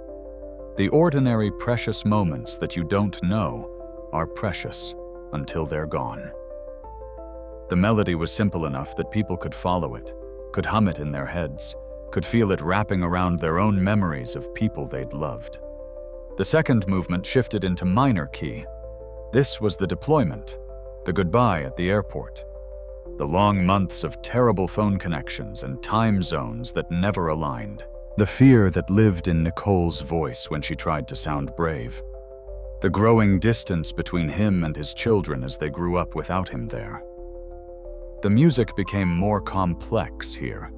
The ordinary precious moments that you don't know are precious until they're gone. The melody was simple enough that people could follow it, could hum it in their heads, could feel it wrapping around their own memories of people they'd loved. The second movement shifted into minor key. This was the deployment, the goodbye at the airport. The long months of terrible phone connections and time zones that never aligned. The fear that lived in Nicole's voice when she tried to sound brave. The growing distance between him and his children as they grew up without him there. The music became more complex here.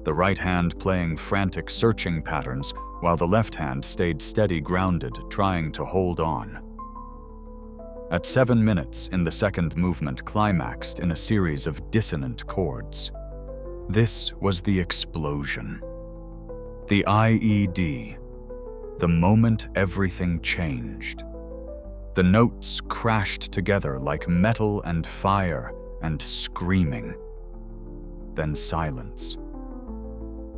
The right hand playing frantic searching patterns while the left hand stayed steady, grounded, trying to hold on. At 7 minutes in the second movement climaxed in a series of dissonant chords. This was the explosion. The IED. The moment everything changed. The notes crashed together like metal and fire and screaming. Then silence.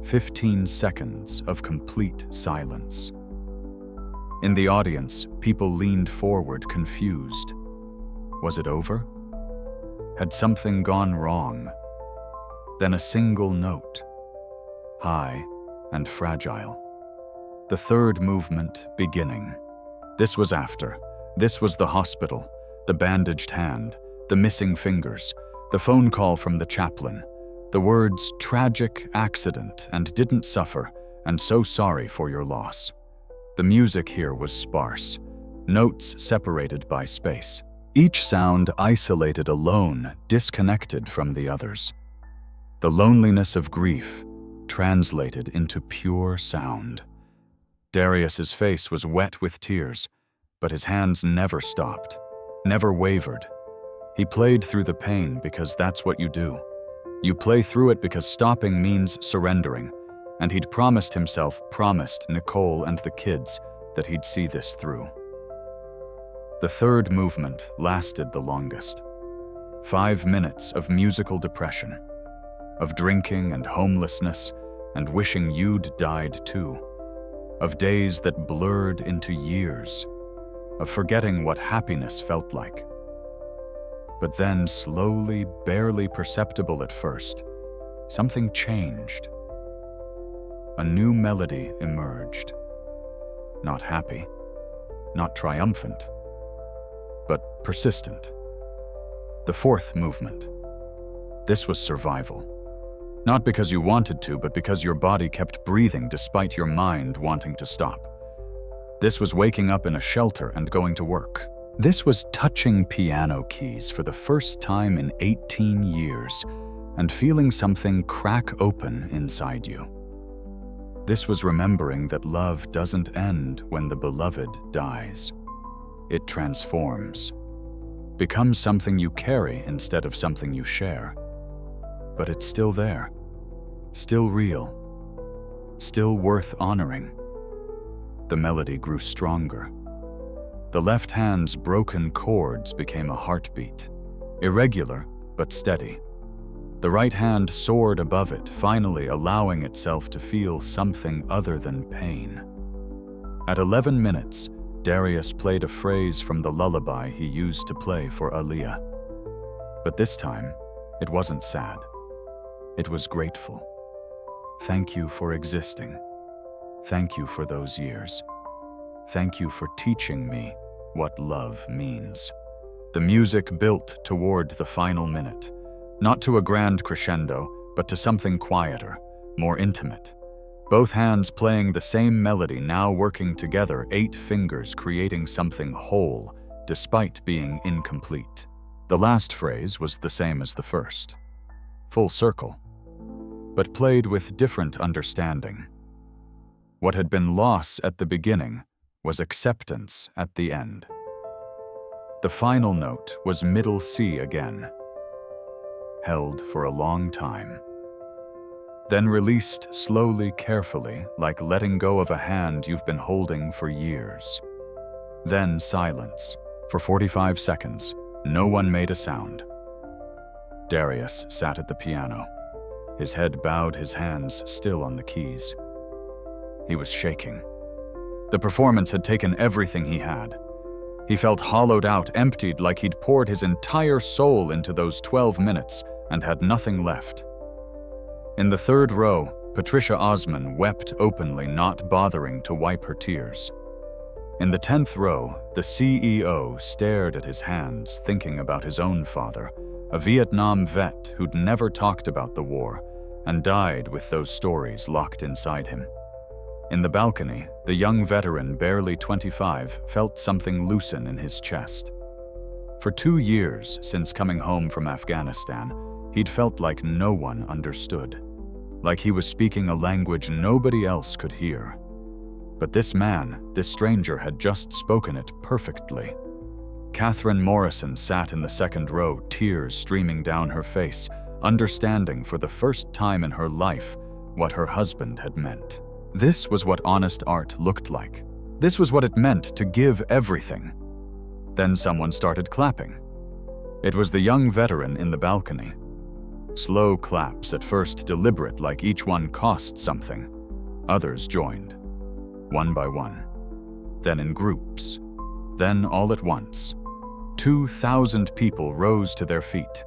15 seconds of complete silence. In the audience, people leaned forward, confused. Was it over? Had something gone wrong? Then a single note, high and fragile. The third movement beginning. This was after. This was the hospital, the bandaged hand, the missing fingers, the phone call from the chaplain, the words tragic accident and didn't suffer and so sorry for your loss. The music here was sparse, notes separated by space. Each sound isolated alone, disconnected from the others. The loneliness of grief translated into pure sound. Darius's face was wet with tears, but his hands never stopped, never wavered. He played through the pain because that's what you do. You play through it because stopping means surrendering, and he'd promised Nicole and the kids that he'd see this through. The third movement lasted the longest. 5 minutes of musical depression, of drinking and homelessness and wishing you'd died too, of days that blurred into years, of forgetting what happiness felt like. But then slowly, barely perceptible at first, something changed. A new melody emerged. Not happy, not triumphant, but persistent. The fourth movement. This was survival. Not because you wanted to, but because your body kept breathing despite your mind wanting to stop. This was waking up in a shelter and going to work. This was touching piano keys for the first time in 18 years and feeling something crack open inside you. This was remembering that love doesn't end when the beloved dies. It transforms, becomes something you carry instead of something you share. But it's still there, still real, still worth honoring. The melody grew stronger. The left hand's broken chords became a heartbeat, irregular but steady. The right hand soared above it, finally allowing itself to feel something other than pain. At 11 minutes, Darius played a phrase from the lullaby he used to play for Aaliyah. But this time, it wasn't sad. It was grateful. Thank you for existing. Thank you for those years. Thank you for teaching me what love means. The music built toward the final minute, not to a grand crescendo, but to something quieter, more intimate. Both hands playing the same melody, now working together, 8 fingers creating something whole, despite being incomplete. The last phrase was the same as the first. Full circle, but played with different understanding. What had been loss at the beginning was acceptance at the end. The final note was middle C again, held for a long time. Then released slowly, carefully, like letting go of a hand you've been holding for years. Then silence. For 45 seconds, no one made a sound. Darius sat at the piano, his head bowed, his hands still on the keys. He was shaking. The performance had taken everything he had. He felt hollowed out, emptied, like he'd poured his entire soul into those 12 minutes and had nothing left. In the third row, Patricia Osman wept openly, not bothering to wipe her tears. In the 10th row, the CEO stared at his hands, thinking about his own father, a Vietnam vet who'd never talked about the war and died with those stories locked inside him. In the balcony, the young veteran, barely 25, felt something loosen in his chest. For 2 years since coming home from Afghanistan, he'd felt like no one understood, like he was speaking a language nobody else could hear. But this man, this stranger, had just spoken it perfectly. Catherine Morrison sat in the 2nd row, tears streaming down her face, understanding for the first time in her life what her husband had meant. This was what honest art looked like. This was what it meant to give everything. Then someone started clapping. It was the young veteran in the balcony. Slow claps, at first deliberate, like each one cost something. Others joined, one by one, then in groups, then all at once. 2,000 people rose to their feet.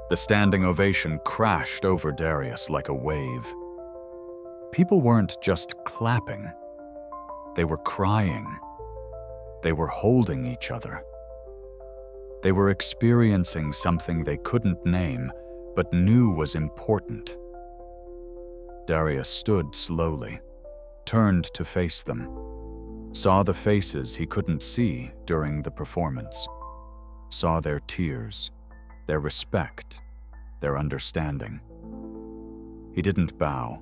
The standing ovation crashed over Darius like a wave. People weren't just clapping. They were crying. They were holding each other. They were experiencing something they couldn't name, but knew was important. Darius stood slowly, turned to face them, saw the faces he couldn't see during the performance, saw their tears, their respect, their understanding. He didn't bow,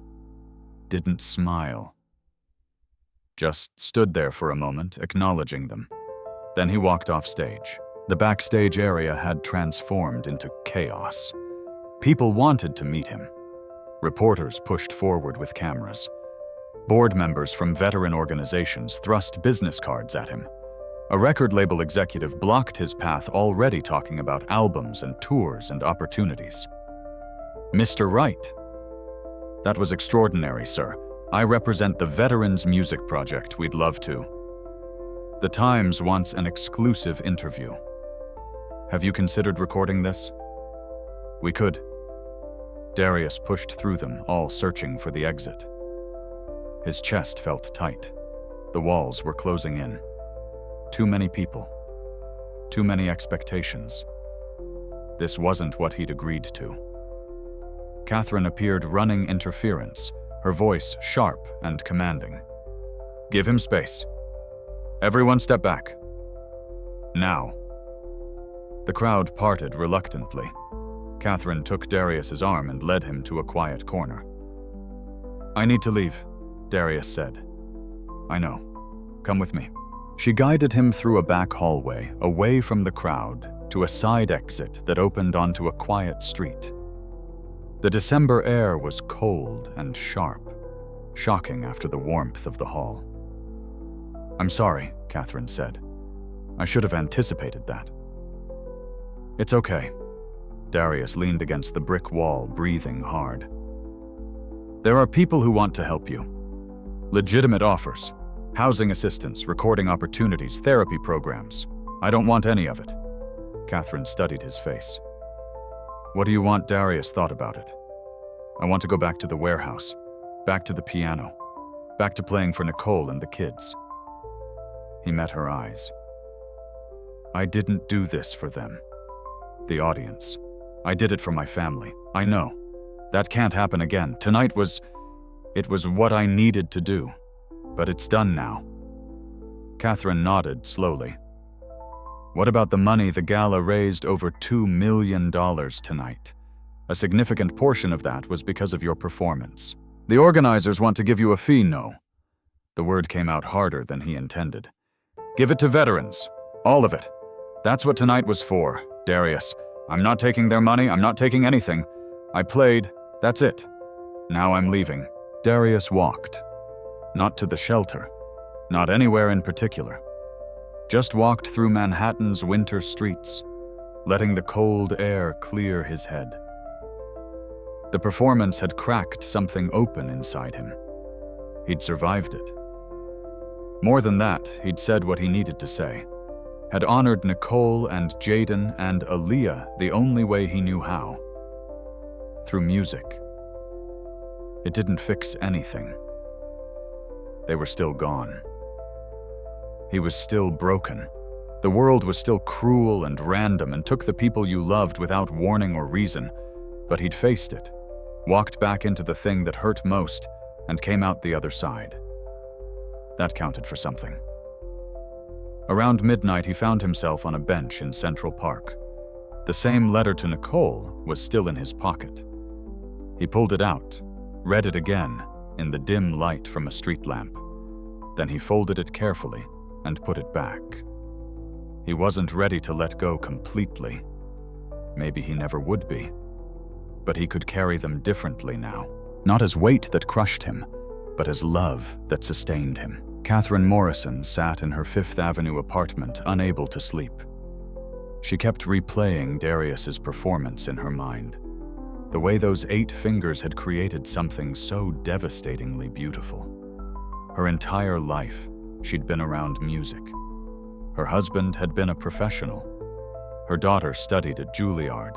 didn't smile, just stood there for a moment, acknowledging them. Then he walked off stage. The backstage area had transformed into chaos. People wanted to meet him. Reporters pushed forward with cameras. Board members from veteran organizations thrust business cards at him. A record label executive blocked his path, already talking about albums and tours and opportunities. "Mr. Wright." "That was extraordinary, sir. I represent the Veterans Music Project. We'd love to." "The Times wants an exclusive interview." "Have you considered recording this?" "We could." Darius pushed through them, all searching for the exit. His chest felt tight. The walls were closing in. Too many people. Too many expectations. This wasn't what he'd agreed to. Catherine appeared, running interference, her voice sharp and commanding. "Give him space. Everyone step back. Now." The crowd parted reluctantly. Catherine took Darius's arm and led him to a quiet corner. "I need to leave," Darius said. "I know. Come with me." She guided him through a back hallway, away from the crowd, to a side exit that opened onto a quiet street. The December air was cold and sharp, shocking after the warmth of the hall. "I'm sorry," Catherine said. "I should have anticipated that." "It's okay." Darius leaned against the brick wall, breathing hard. "There are people who want to help you. Legitimate offers. Housing assistance, recording opportunities, therapy programs. I don't want any of it." Catherine studied his face. "What do you want?" Darius thought about it. "I want to go back to the warehouse, back to the piano, back to playing for Nicole and the kids." He met her eyes. "I didn't do this for them. The audience. I did it for my family. I know. That can't happen again. Tonight was what I needed to do. But it's done now." Catherine nodded slowly. "What about the money? The gala raised over $2 million tonight. A significant portion of that was because of your performance. The organizers want to give you a fee, no?" The word came out harder than he intended. "Give it to veterans. All of it. That's what tonight was for. Darius, I'm not taking their money, I'm not taking anything. I played, that's it. Now I'm leaving." Darius walked. Not to the shelter. Not anywhere in particular. Just walked through Manhattan's winter streets, letting the cold air clear his head. The performance had cracked something open inside him. He'd survived it. More than that, he'd said what he needed to say. Had honored Nicole and Jaden and Aaliyah the only way he knew how. Through music. It didn't fix anything. They were still gone. He was still broken. The world was still cruel and random and took the people you loved without warning or reason, but he'd faced it, walked back into the thing that hurt most, and came out the other side. That counted for something. Around midnight, he found himself on a bench in Central Park. The same letter to Nicole was still in his pocket. He pulled it out, read it again in the dim light from a street lamp. Then he folded it carefully and put it back. He wasn't ready to let go completely. Maybe he never would be. But he could carry them differently now. Not as weight that crushed him, but as love that sustained him. Catherine Morrison sat in her Fifth Avenue apartment, unable to sleep. She kept replaying Darius's performance in her mind. The way those 8 fingers had created something so devastatingly beautiful. Her entire life, she'd been around music. Her husband had been a professional. Her daughter studied at Juilliard.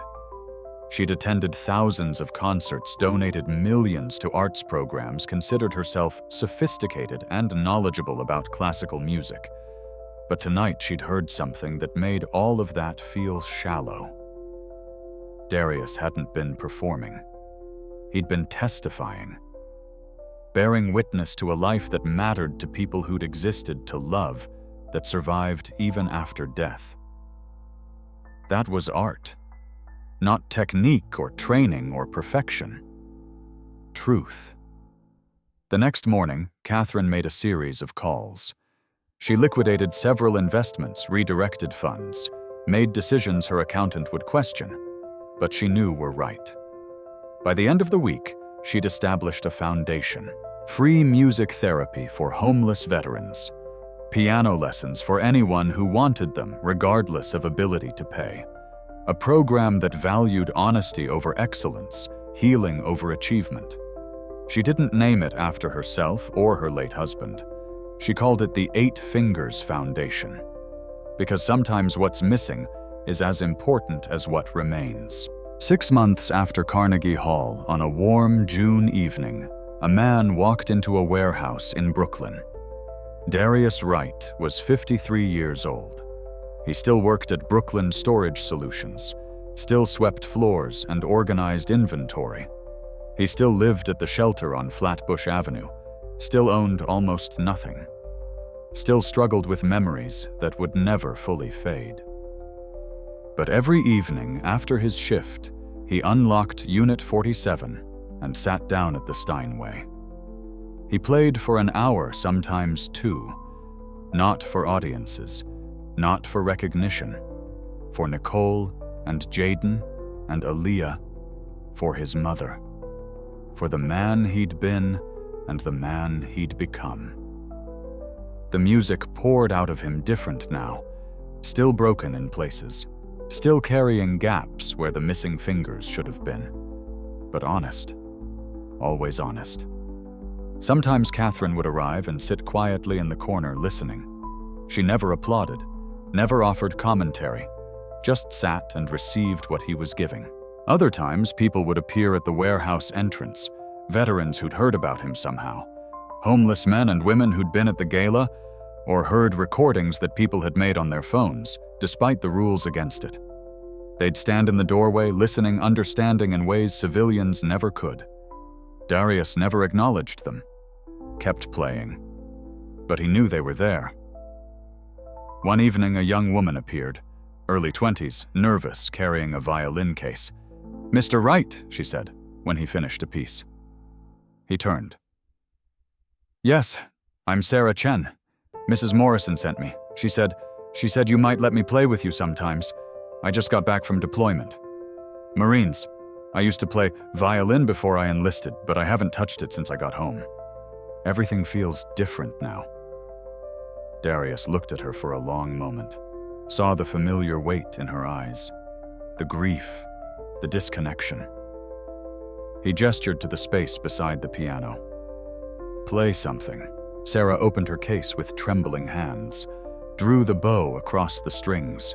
She'd attended thousands of concerts, donated millions to arts programs, considered herself sophisticated and knowledgeable about classical music. But tonight she'd heard something that made all of that feel shallow. Darius hadn't been performing. He'd been testifying. Bearing witness to a life that mattered to people who'd existed to love, that survived even after death. That was art. Not technique or training or perfection. Truth. The next morning, Catherine made a series of calls. She liquidated several investments, redirected funds, made decisions her accountant would question, but she knew were right. By the end of the week, she'd established a foundation. Free music therapy for homeless veterans. Piano lessons for anyone who wanted them, regardless of ability to pay. A program that valued honesty over excellence, healing over achievement. She didn't name it after herself or her late husband. She called it the 8 Fingers Foundation. Because sometimes what's missing is as important as what remains. 6 months after Carnegie Hall, on a warm June evening, a man walked into a warehouse in Brooklyn. Darius Wright was 53 years old. He still worked at Brooklyn Storage Solutions, still swept floors and organized inventory. He still lived at the shelter on Flatbush Avenue, still owned almost nothing, still struggled with memories that would never fully fade. But every evening after his shift, he unlocked Unit 47 and sat down at the Steinway. He played for an hour, sometimes 2, not for audiences, not for recognition, for Nicole and Jaden and Aaliyah, for his mother, for the man he'd been and the man he'd become. The music poured out of him different now, still broken in places, still carrying gaps where the missing fingers should have been, but honest, always honest. Sometimes Catherine would arrive and sit quietly in the corner listening. She never applauded, never offered commentary, just sat and received what he was giving. Other times, people would appear at the warehouse entrance, veterans who'd heard about him somehow, homeless men and women who'd been at the gala, or heard recordings that people had made on their phones, despite the rules against it. They'd stand in the doorway, listening, understanding in ways civilians never could. Darius never acknowledged them, kept playing, but he knew they were there. One evening, a young woman appeared, early 20s, nervous, carrying a violin case. "Mr. Wright," she said, when he finished a piece. He turned. "Yes, I'm Sarah Chen. Mrs. Morrison sent me. She said you might let me play with you sometimes. I just got back from deployment. Marines. I used to play violin before I enlisted, but I haven't touched it since I got home. Everything feels different now." Darius looked at her for a long moment, saw the familiar weight in her eyes, the grief, the disconnection. He gestured to the space beside the piano. "Play something." Sarah opened her case with trembling hands, drew the bow across the strings.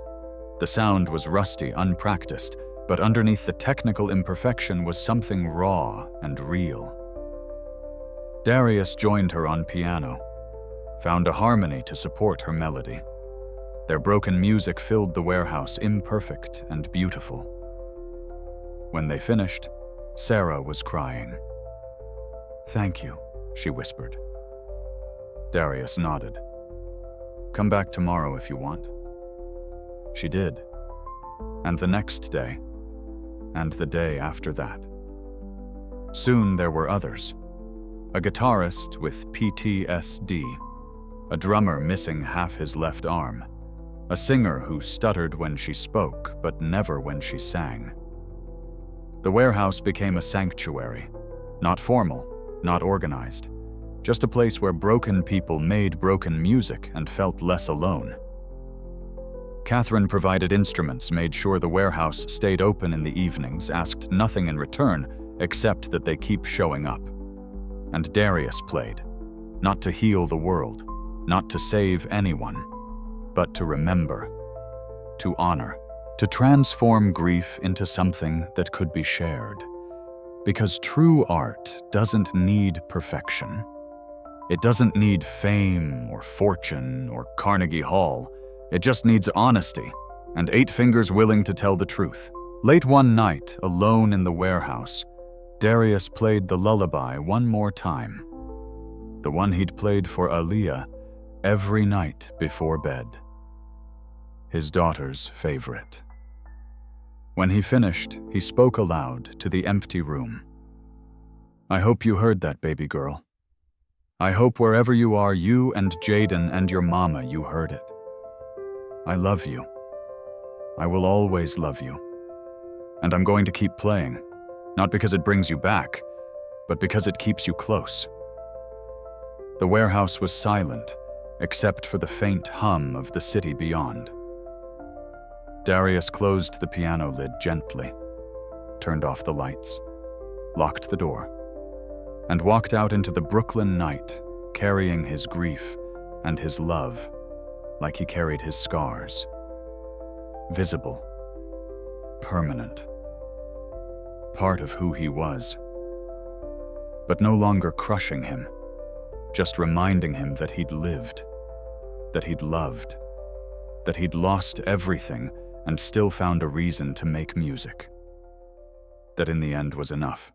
The sound was rusty, unpracticed, but underneath the technical imperfection was something raw and real. Darius joined her on piano, found a harmony to support her melody. Their broken music filled the warehouse, imperfect and beautiful. When they finished, Sarah was crying. "Thank you," she whispered. Darius nodded. "Come back tomorrow if you want." She did, and the next day, and the day after that. Soon there were others. A guitarist with PTSD, a drummer missing half his left arm, a singer who stuttered when she spoke but never when she sang. The warehouse became a sanctuary, not formal, not organized, just a place where broken people made broken music and felt less alone. Catherine provided instruments, made sure the warehouse stayed open in the evenings, asked nothing in return except that they keep showing up. And Darius played, not to heal the world, not to save anyone, but to remember, to honor, to transform grief into something that could be shared. Because true art doesn't need perfection. It doesn't need fame or fortune or Carnegie Hall. It just needs honesty and 8 fingers willing to tell the truth. Late one night, alone in the warehouse, Darius played the lullaby one more time. The one he'd played for Aaliyah every night before bed. His daughter's favorite. When he finished, he spoke aloud to the empty room. "I hope you heard that, baby girl. I hope wherever you are, you and Jaden and your mama, you heard it. I love you. I will always love you. And I'm going to keep playing, not because it brings you back, but because it keeps you close." The warehouse was silent, except for the faint hum of the city beyond. Darius closed the piano lid gently, turned off the lights, locked the door, and walked out into the Brooklyn night, carrying his grief and his love like he carried his scars. Visible, permanent, part of who he was, but no longer crushing him, just reminding him that he'd lived, that he'd loved, that he'd lost everything and still found a reason to make music. That in the end was enough.